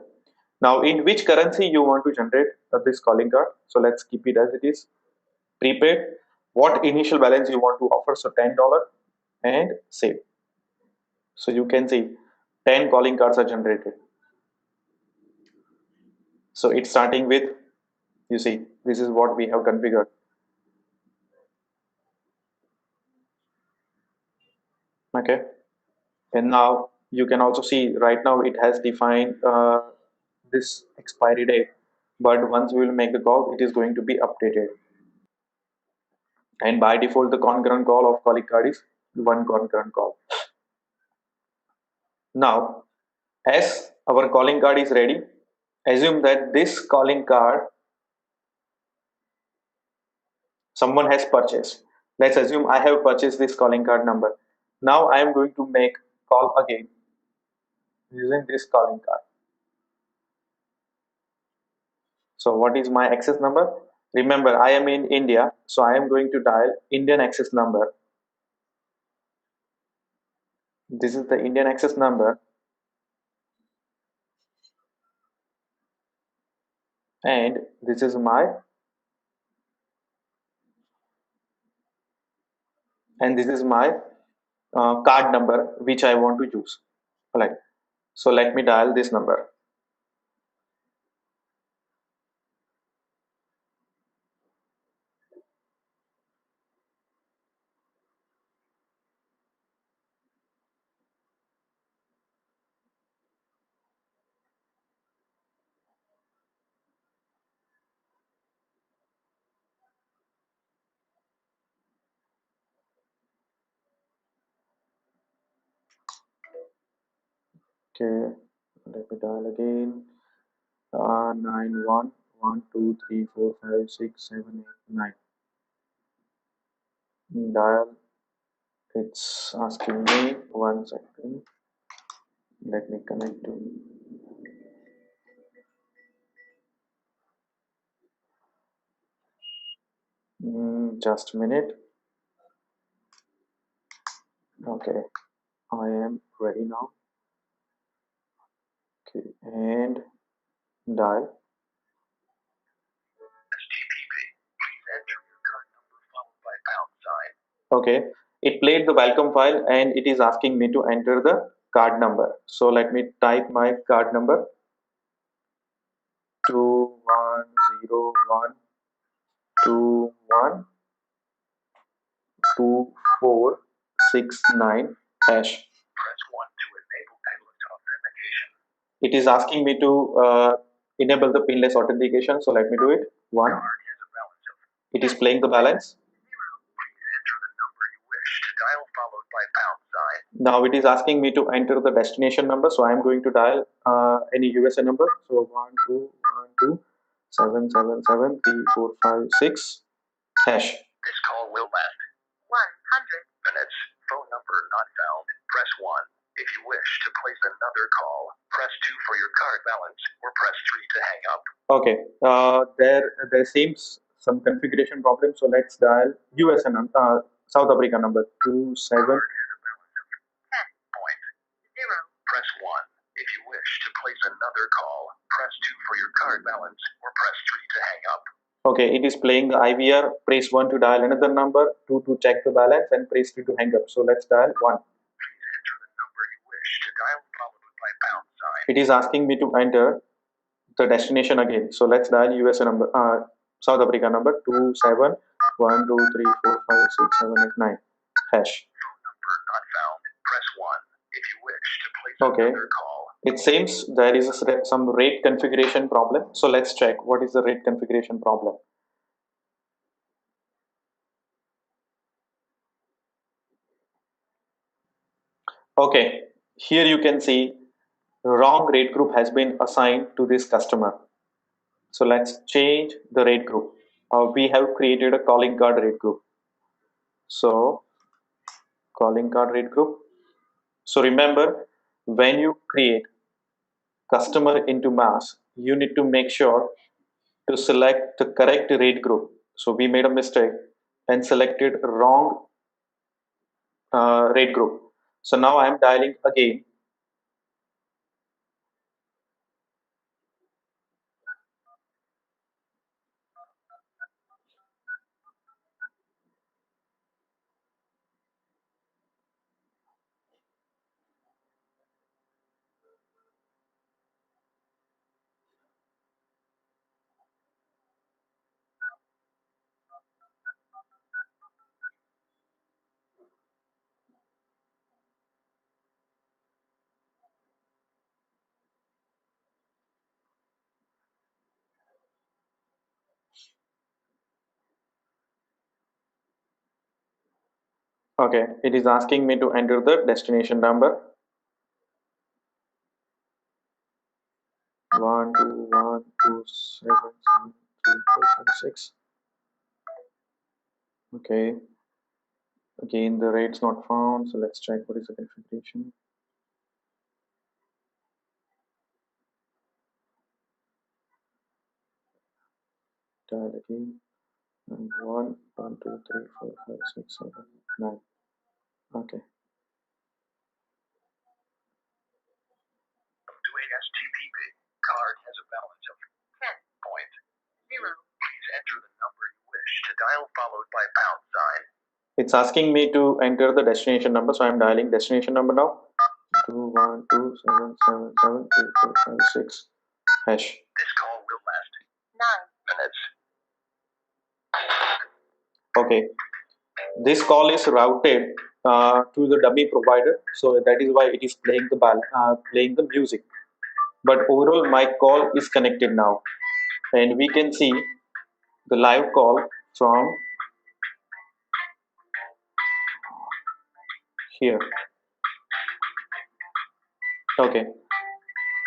Now, in which currency you want to generate this calling card? So let's keep it as it is. Prepaid. What initial balance you want to offer? So $10 and save. So you can see 10 calling cards are generated. So it's starting with, you see, this is what we have configured. Okay. And now you can also see right now it has defined this expiry date. But once we will make the call, it is going to be updated. And by default, the concurrent call of calling card is one concurrent call. Now, as our calling card is ready, assume that this calling card someone has purchased. Let's assume I have purchased this calling card number. Now I am going to make call again using this calling card. So what is my access number? Remember, I am in India, so I am going to dial Indian access number. This is the Indian access number, and this is my card number which I want to use. Right. So let me dial this number. Okay, let me dial again. 9112345678 dial. It's asking me 1 second. Let me connect to. Just a minute. Okay, I am ready now. Okay, and dial. Okay, it played the welcome file and it is asking me to enter the card number. So let me type my card number 2101212469 hash. It is asking me to enable the pinless authentication. So let me do it. One. It is playing the balance. Now it is asking me to enter the destination number. So I am going to dial any USA number. So 12127773456 hash. This call will last minutes. Phone number not found. Press 1. If you wish to place another call, press 2 for your card balance or press 3 to hang up. Okay, there seems some configuration problem. So let's dial US and South Africa number 27. Press 1. If you wish to place another call, press 2 for your card balance or press 3 to hang up. Okay, it is playing the IVR. Press 1 to dial another number, 2 to check the balance, and press 3 to hang up. So let's dial 1. Enter the number you wish to dial followed by pound sign. It is asking me to enter the destination again. So let's dial USA number, South Africa number 2712345678 hash. Phone number not found. Press 1. If you wish to place Okay. another call. It seems there is some rate configuration problem. So let's check what is the rate configuration problem. Okay, here you can see wrong rate group has been assigned to this customer. So let's change the rate group. We have created a calling card rate group. So calling card rate group. So remember, when you create customer into mass, you need to make sure to select the correct rate group. So we made a mistake and selected wrong rate group. So now I am dialing again. Okay, it is asking me to enter the destination number. 121277345 Okay, again the rate's not found. So let's check what is the configuration. Dial again. And 1 2 3 4 5 6 7 9. Okay. To ASTPP, card has a balance of 10.0. Please enter the number you wish to dial followed by pound sign. It's asking me to enter the destination number, so I'm dialing destination number now. 212777345 hash. This call will last 9 minutes. Okay, this call is routed to the dummy provider, so that is why it is playing the music. But overall, my call is connected now, and we can see the live call from here. Okay,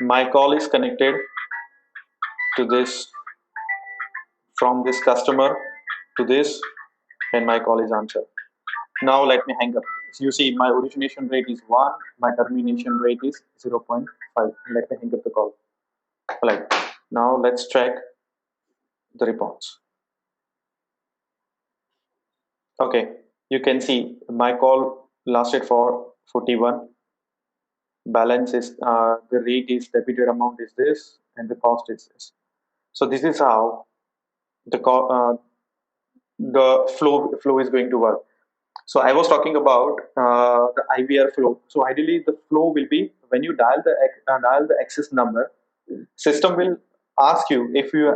my call is connected to this, from this customer to this, and my call is answered. Now let me hang up. So you see my origination rate is 1, my termination rate is 0.5. Let me hang up the call. Right. Now let's check the reports. Okay, you can see my call lasted for 41. Balance is the rate is debited amount is this, and the cost is this. So this is how the flow is going to work. So I was talking about the IVR flow. So ideally, the flow will be when you dial the access number, system will ask you if you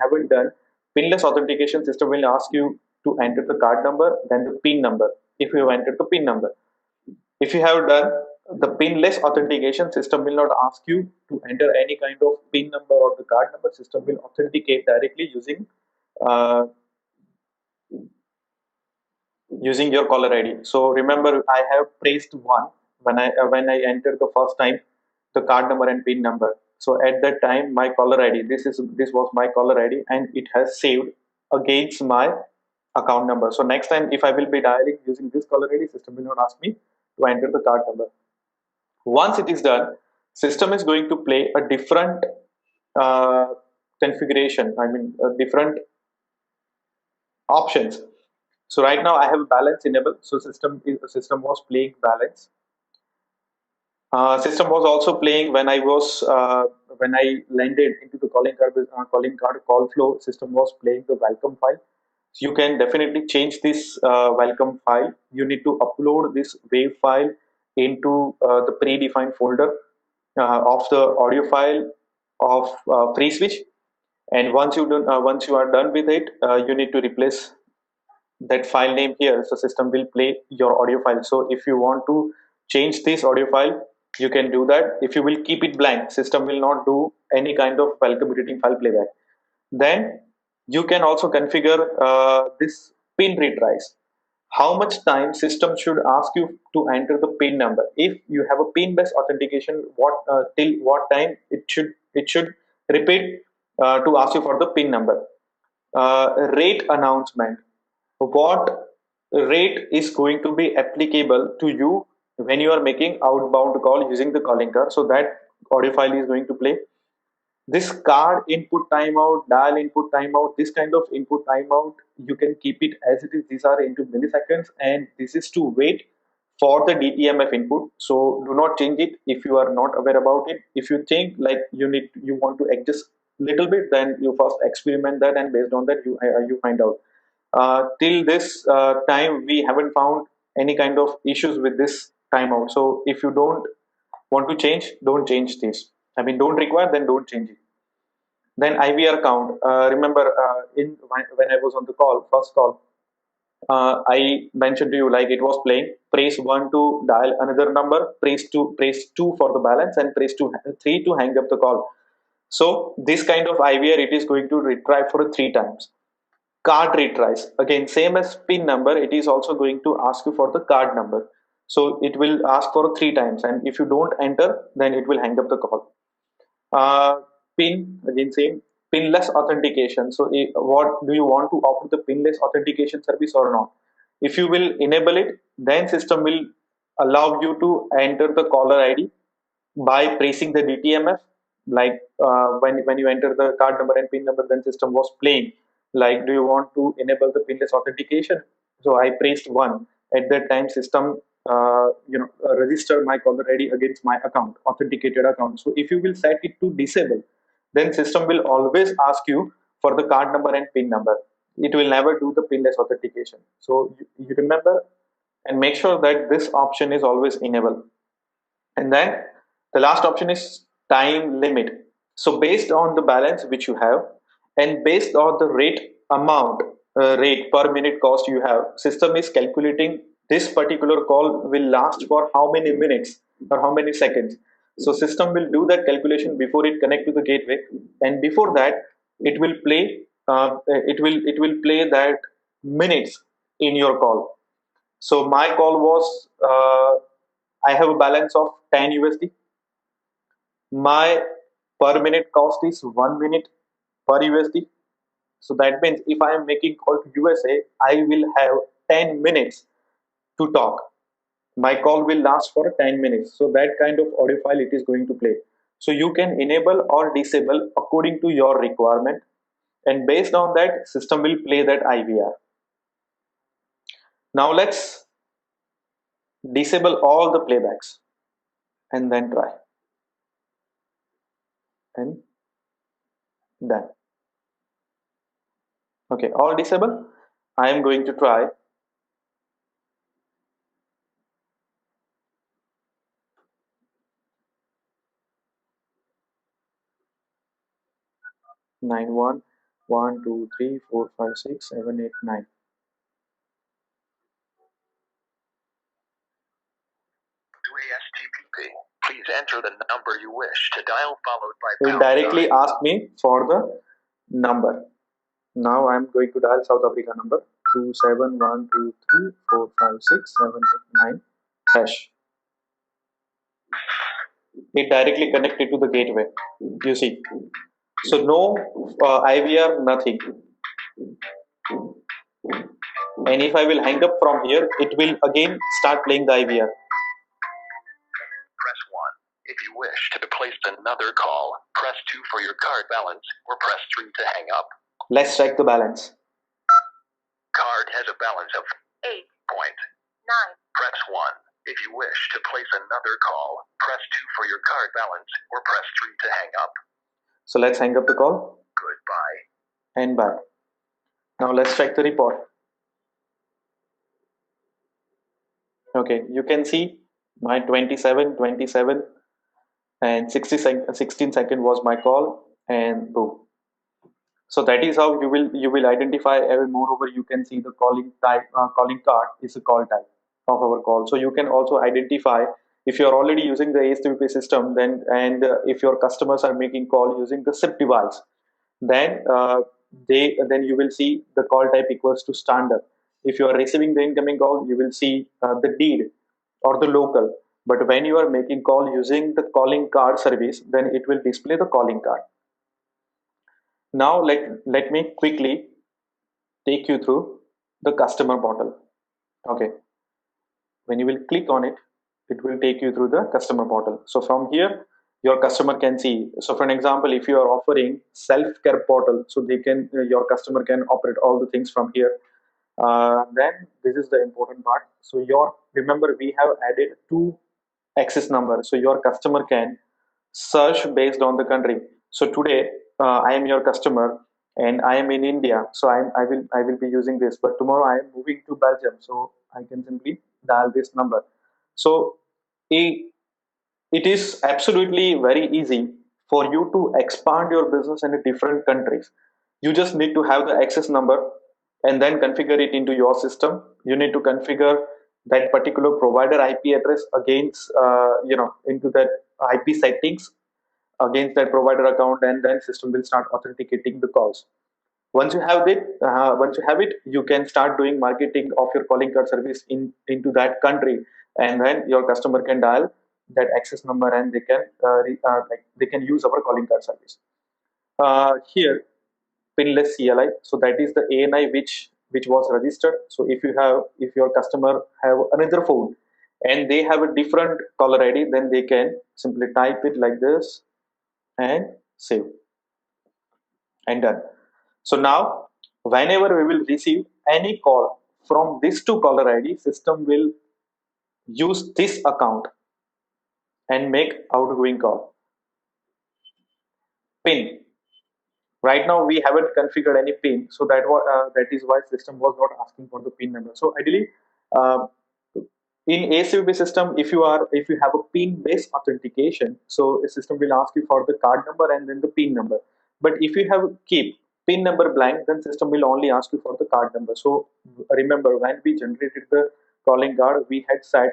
haven't done pinless authentication. System will ask you to enter the card number, then the PIN number. If you have entered the PIN number, if you have done the pinless authentication, system will not ask you to enter any kind of PIN number or the card number. System will authenticate directly uh, using your caller ID. So remember, I have pressed 1 when I entered the first time the card number and PIN number. So at that time, my caller ID, this was my caller ID, and it has saved against my account number. So next time if I will be dialing using this caller ID, system will not ask me to enter the card number. Once it is done, system is going to play a different uh, configuration. I mean, different options. So right now I have balance enabled. So system was playing balance. System was also playing when I landed into the calling card call flow. System was playing the welcome file. So you can definitely change this welcome file. You need to upload this wave file into the predefined folder of the audio file of free switch. And once you are done with it, you need to replace that file name here. So system will play your audio file. So if you want to change this audio file, you can do that. If you will keep it blank, system will not do any kind of welcome greeting file playback. Then you can also configure this pin retries. How much time system should ask you to enter the pin number? If you have a pin based authentication, what till what time it should repeat to ask you for the pin number. Rate announcement: what rate is going to be applicable to you when you are making outbound call using the calling card. So that audio file is going to play. This card input timeout, dial input timeout, this kind of input timeout, you can keep it as it is. These are into milliseconds, and this is to wait for the DTMF input. So do not change it if you are not aware about it. If you think like you want to adjust little bit, then you first experiment that, and based on that you find out. Till this time, we haven't found any kind of issues with this timeout. So if you don't want to change, don't change this. I mean, don't require, then don't change it. Then IVR count. Remember, in when I was on the call, first call, I mentioned to you like it was playing. Press one to dial another number. Press two for the balance, and press three to hang up the call. So this kind of IVR, it is going to retry for three times. Card retries, again same as pin number, it is also going to ask you for the card number. So it will ask for three times, and if you don't enter, then it will hang up the call. uh, Pin, again same, pinless authentication. So what do you want to offer, the pinless authentication service or not? If you will enable it, then system will allow you to enter the caller ID by pressing the DTMF. Like when you enter the card number and pin number, then system was playing like, do you want to enable the pinless authentication? So I pressed one. At that time, system register my caller ID against my account, authenticated account. So if you will set it to disable, then system will always ask you for the card number and pin number. It will never do the pinless authentication. So you remember and make sure that this option is always enabled. And then the last option is time limit. So based on the balance which you have, and based on the rate per minute cost you have, system is calculating this particular call will last for how many minutes or how many seconds. So system will do that calculation before it connect to the gateway, and before that it will play it will play that minutes in your call. So my call was I have a balance of 10 USD. My per minute cost is 1 minute per USD. So that means if I am making call to USA, I will have 10 minutes to talk. My call will last for 10 minutes. So that kind of audio file it is going to play. So you can enable or disable according to your requirement. And based on that, system will play that IVR. Now let's disable all the playbacks and then try. And done. Okay, all disable. I am going to try. Nine one 1 2 3 4 5 6 7 8 9. ASTPP. Please enter the number you wish to dial, followed by It will directly ask me for the number. Now I am going to dial South Africa number 2712345678 hash. It directly connected to the gateway. You see. So no IVR, nothing. And if I will hang up from here, it will again start playing the IVR. Press 1. If you wish to place another call, press 2 for your card balance or press 3 to hang up. Let's check the balance. Card has a balance of 8.9. Press 1. If you wish to place another call, press 2 for your card balance or press 3 to hang up. So let's hang up the call. Goodbye. And bye. Now let's check the report. Okay, you can see my 27 and 16 second was my call, and boom. So that is how you will identify. And moreover, you can see the calling type, calling card is a call type of our call. So you can also identify if you are already using the ASTVP system, then and if your customers are making call using the SIP device, then then you will see the call type equals to standard. If you are receiving the incoming call, you will see the deed or the local. But when you are making call using the calling card service, then it will display the calling card. Now let me quickly take you through the customer portal. Okay, when you will click on it, it will take you through the customer portal. So from here, your customer can see. So for an example, if you are offering self-care portal, so they can your customer can operate all the things from here. Then this is the important part. So your remember we have added two access number, so your customer can search based on the country. So today I am your customer and I am in India, so I will be using this. But tomorrow I am moving to Belgium, so I can simply dial this number. So it is absolutely very easy for you to expand your business in different countries. You just need to have the access number and then configure it into your system. You need to configure that particular provider IP address against into that IP settings against that provider account, and then system will start authenticating the calls. Once you have it, you can start doing marketing of your calling card service into that country, and then your customer can dial that access number and they can they can use our calling card service. Here, pinless CLI. So that is the ANI which was registered. So if your customer have another phone and they have a different caller ID, then they can simply type it like this and save and done. So now, whenever we will receive any call from this two caller ID, system will use this account and make outgoing call. PIN. Right now we haven't configured any PIN, so that is why system was not asking for the PIN number. So ideally, uh, in ACVP system, if you have a PIN based authentication, so the system will ask you for the card number and then the PIN number. But if you have keep PIN number blank, then system will only ask you for the card number. So remember, when we generated the calling card, we had set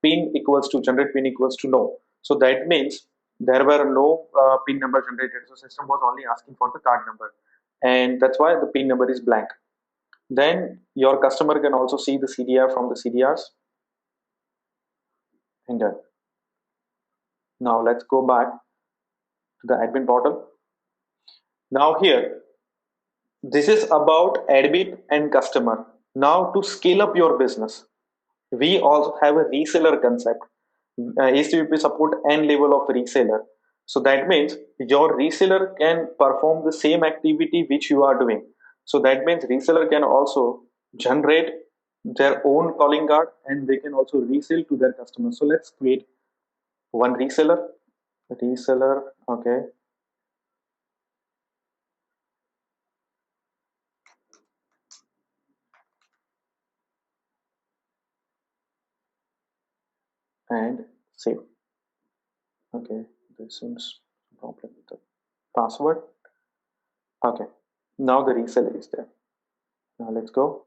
PIN equals to generate PIN equals to no. So that means there were no PIN number generated. So system was only asking for the card number, and that's why the PIN number is blank. Then your customer can also see the CDR from the CDRs and done. Now let's go back to the admin portal. Now here, this is about admin and customer. Now to scale up your business, we also have a reseller concept. HTTP support n level of reseller. So that means your reseller can perform the same activity which you are doing. So that means reseller can also generate their own calling card and they can also resell to their customers. So let's create one reseller. Reseller, okay. And save. Okay, this seems a problem with the password. Okay, now the reseller is there. Now let's go.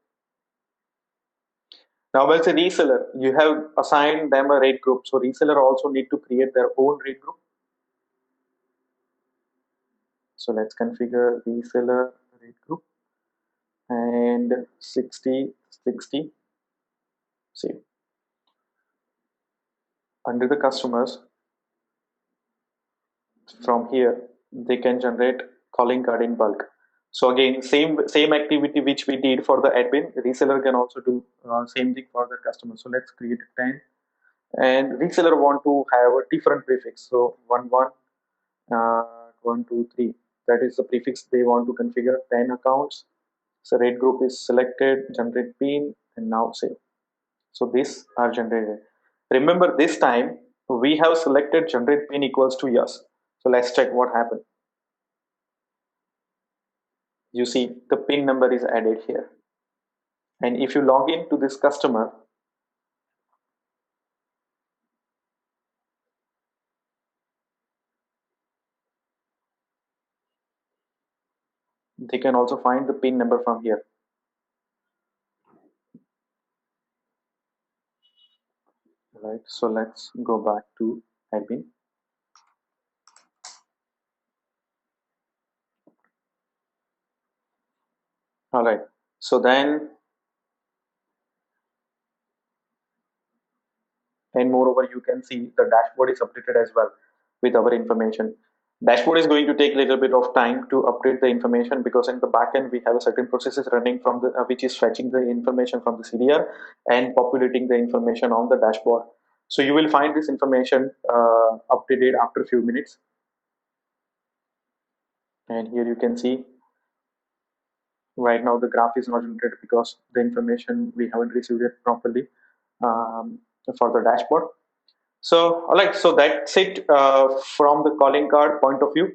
Now, as a reseller, you have assigned them a rate group. So reseller also need to create their own rate group. So let's configure reseller rate group and 60. Save. Under the customers, from here, they can generate calling card in bulk. So again, same activity which we did for the admin, reseller can also do same thing for the customer. So let's create a 10, and reseller want to have a different prefix. So 11 123, that is the prefix they want to configure. 10 accounts. So rate group is selected, generate pin, and now save. So these are generated. Remember this time we have selected generate pin equals to yes. So let's check what happened. You see the pin number is added here. And if you log in to this customer, they can also find the pin number from here. Right. So let's go back to admin. All right. So then, and moreover, you can see the dashboard is updated as well with our information. Dashboard is going to take a little bit of time to update the information, because in the backend we have a certain processes running from the which is fetching the information from the CDR and populating the information on the dashboard. So you will find this information updated after a few minutes. And here you can see right now the graph is not generated because the information we haven't received it properly for the dashboard. So all right, so that's it from the calling card point of view.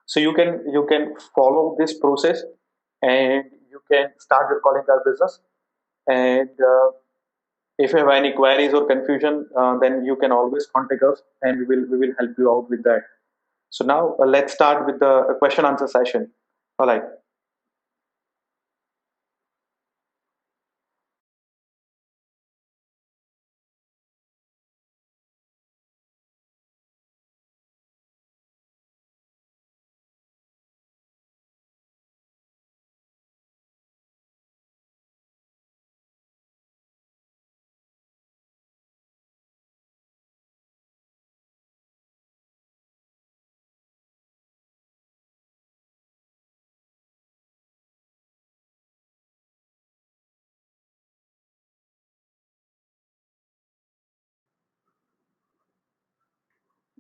So you can follow this process, and you can start your calling card business. And if you have any queries or confusion, then you can always contact us, and we will help you out with that. So now let's start with the question answer session. All right.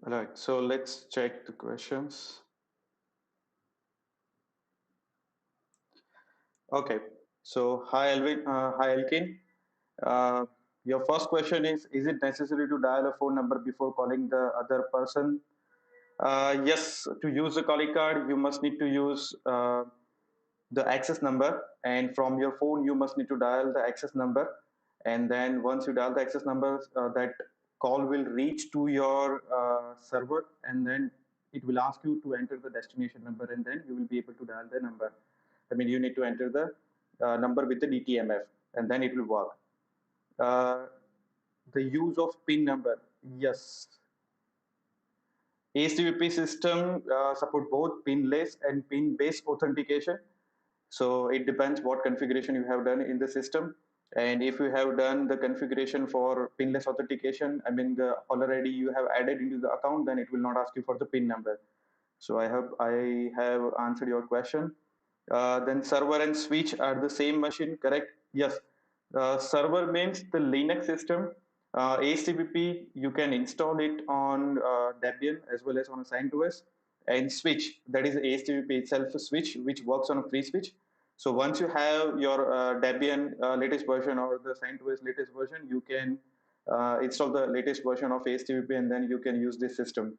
All right. So let's check the questions. Okay. So hi Elvin, hi Elkin. Uh, your first question is it necessary to dial a phone number before calling the other person? Yes, to use the calling card, you must need to use the access number, and from your phone, you must need to dial the access number. And then once you dial the access number, that call will reach to your server, and then it will ask you to enter the destination number, and then you will be able to dial the number. I mean, you need to enter the number with the DTMF, and then it will work. Uh, the use of PIN number, yes. ACVP system support both pinless and pin-based authentication. So it depends what configuration you have done in the system. And if you have done the configuration for pinless authentication, I mean the caller ID you have added into the account, then it will not ask you for the PIN number. So I have answered your question. Then server and switch are the same machine, correct? Yes. Server means the Linux system. ACPP, you can install it on Debian as well as on a CentOS. And switch, that is ACPP itself, a switch which works on a free switch. So once you have your Debian latest version or the CentOS latest version, you can install the latest version of ACPP, and then you can use this system.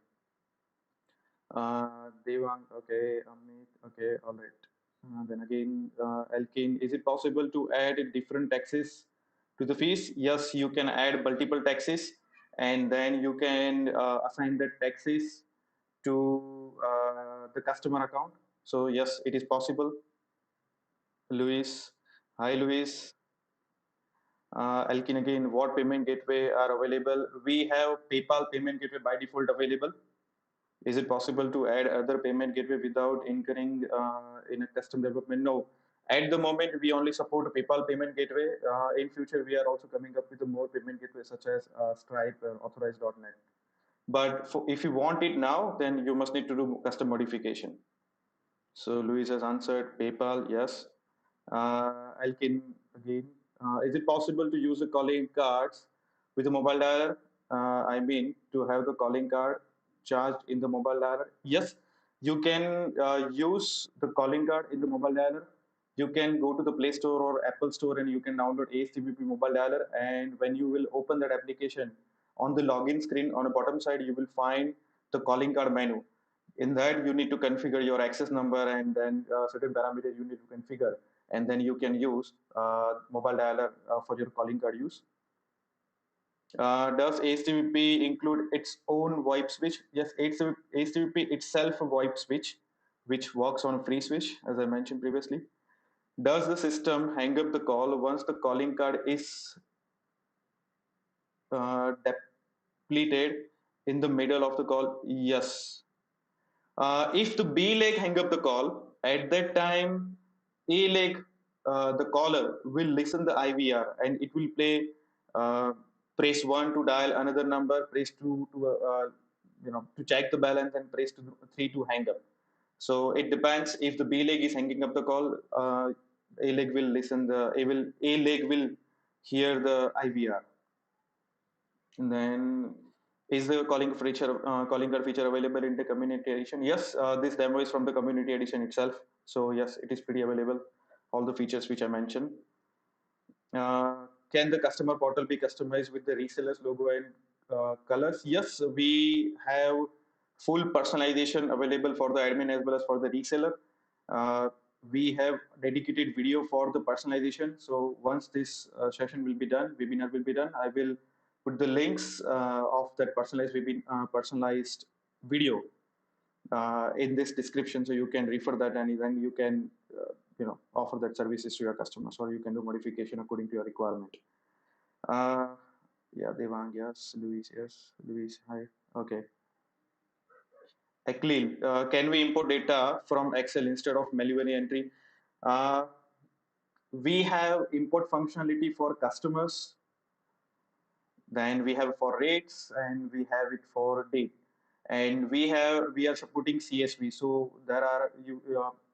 Devang, okay, Amit, okay, all right. Then again, Elkin, is it possible to add different taxes to the fees? Yes, you can add multiple taxes, and then you can assign the taxes to the customer account. So yes, it is possible. Luis, hi Luis. Elkin again, what payment gateway are available? We have PayPal payment gateway by default available. Is it possible to add other payment gateway without incurring in a custom development? No. At the moment, we only support a PayPal payment gateway. In future, we are also coming up with a more payment gateway such as Stripe or Authorize.net. But if you want it now, then you must need to do custom modification. So Luis has answered PayPal, yes. I can again. Is it possible to use the calling cards with a mobile dialer? I mean, to have the calling card charged in the mobile dialer? Yes, you can use the calling card in the mobile dialer. You can go to the Play Store or Apple Store and you can download ASTVP mobile dialer. And when you will open that application on the login screen on the bottom side, you will find the calling card menu. In that, you need to configure your access number and then certain parameters you need to configure, and then you can use mobile dialer for your calling card use. Does HTTP include its own VoIP switch? Yes, HTTP itself a VoIP switch, which works on free switch, as I mentioned previously. Does the system hang up the call once the calling card is depleted in the middle of the call? Yes. If the B leg hang up the call, at that time, A leg, the caller will listen the IVR and it will play uh, press one to dial another number, press two to to check the balance, and press three to hang up. So it depends if the B leg is hanging up the call. A leg will listen the A leg will hear the IVR. And then, is the calling card feature available in the community edition? Yes, this demo is from the community edition itself. So yes, it is pretty available. All the features which I mentioned. Can the customer portal be customized with the reseller's logo and colors? Yes, we have full personalization available for the admin as well as for the reseller. Uh, we have dedicated video for the personalization. So once this session will be done, webinar will be done, I will put the links of that personalized video in this description, so you can refer that and then you can offer that services to your customers, or you can do modification according to your requirement. uh, yeah, Devang, yes. Luis, hi. Okay. Aklil, can we import data from Excel instead of manually entry? uh, we have import functionality for customers. Then we have for rates and we have it for date, and we are supporting CSV. So there are you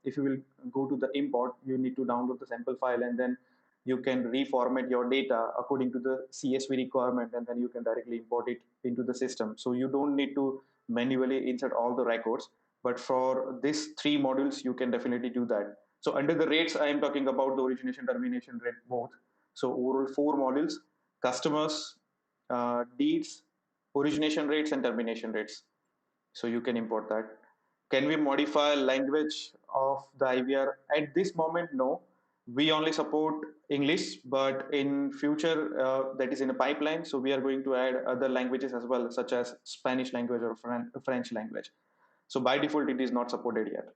if you will go to the import, you need to download the sample file, and then you can reformat your data according to the CSV requirement, and then you can directly import it into the system. So you don't need to manually insert all the records. But for these three modules, you can definitely do that. So under the rates, I am talking about the origination, termination rate both. So overall four modules: customers, deeds, origination rates, and termination rates. So you can import that. Can we modify language of the IVR? At this moment, no. We only support English, but in future, that is in a pipeline. So we are going to add other languages as well, such as Spanish language or French language. So by default, it is not supported yet.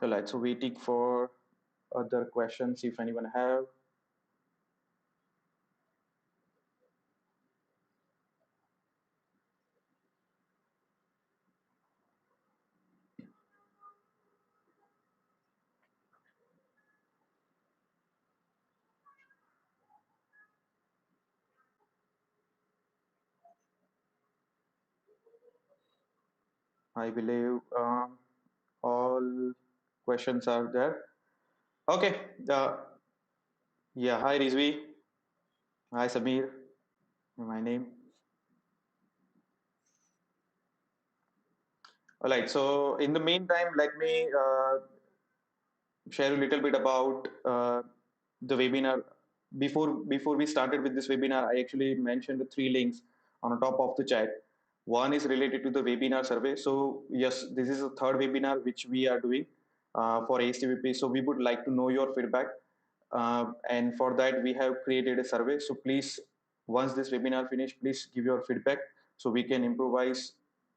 All right. So waiting for other questions if anyone have. I believe all questions are there. Okay. Yeah. Hi, Rizvi. Hi, Samir. My name. All right. So, in the meantime, let me share a little bit about the webinar. Before we started with this webinar, I actually mentioned three links on the top of the chat. One is related to the webinar survey. So yes, this is the third webinar which we are doing for ASTVP. So we would like to know your feedback, and for that we have created a survey. So please, once this webinar finish, please give your feedback so we can improvise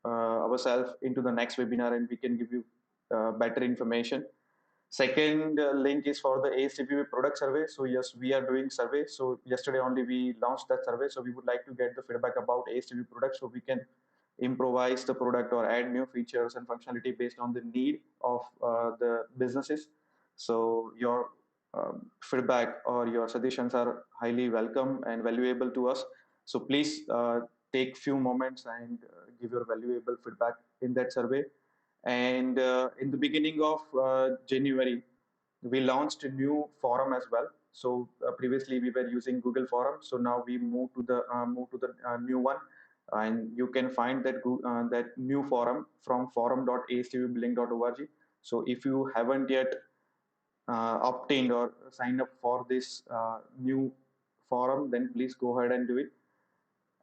ourselves into the next webinar and we can give you better information. Second link is for the ASTP product survey. So yes, we are doing survey. So yesterday only we launched that survey. So we would like to get the feedback about ASTP product so we can improvise the product or add new features and functionality based on the need of the businesses. So your feedback or your suggestions are highly welcome and valuable to us. So please take few moments and give your valuable feedback in that survey. And in the beginning of January, we launched a new forum as well. So previously we were using Google Forum, so now we move to the new one, and you can find that new forum from forum.astbuilding.org. So if you haven't yet obtained or signed up for this new forum, then please go ahead and do it.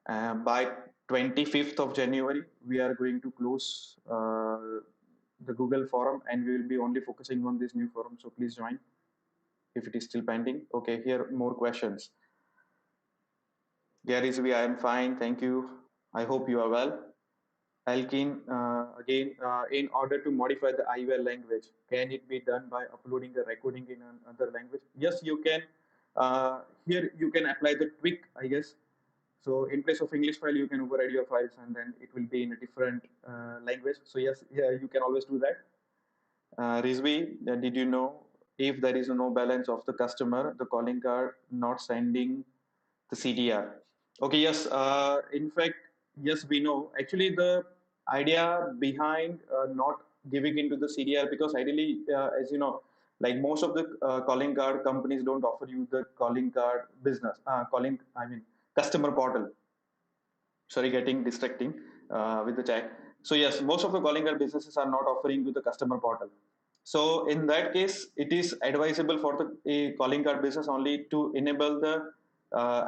By 25th of January, we are going to close the Google forum, and we will be only focusing on this new forum. So please join if it is still pending. Okay, here more questions. Gary Zvi, I am fine, thank you. I hope you are well. Alkin, again, in order to modify the IVL language, can it be done by uploading the recording in another language? Yes, you can. Here you can apply the tweak, I guess. So in place of English file, you can override your files, and then it will be in a different language. So yes, yeah, you can always do that. Rizvi, did you know if there is no balance of the customer, the calling card not sending the CDR? Okay, yes. In fact, yes, we know. Actually, the idea behind not giving into the CDR, because ideally, as you know, like most of the calling card companies don't offer you the calling card business, I mean, customer portal. Sorry, getting distracting with the chat. So yes, most of the calling card businesses are not offering you the customer portal. So in that case, it is advisable for the a calling card business only to enable the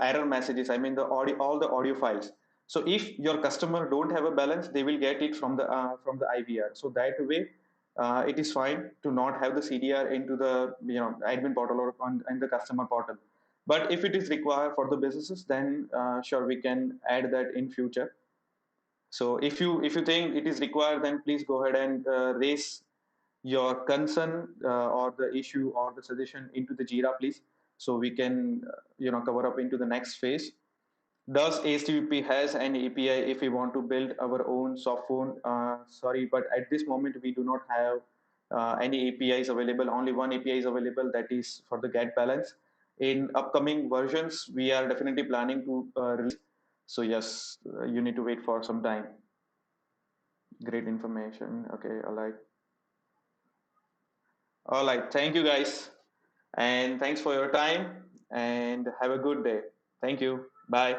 error messages. I mean the audio, all the audio files. So if your customer don't have a balance, they will get it from the IVR. So that way, it is fine to not have the CDR into the admin portal or on in the customer portal. But if it is required for the businesses, then sure we can add that in future. So if you think it is required, then please go ahead and raise your concern or the issue or the suggestion into the Jira, please, so we can cover up into the next phase. Does HTTP has an API if we want to build our own soft phone? Sorry, but at this moment we do not have any APIs available. Only one API is available, that is for the get balance. In upcoming versions, we are definitely planning to release. So yes, you need to wait for some time. Great information. Okay, all right. All right. Thank you, guys, and thanks for your time. And have a good day. Thank you. Bye.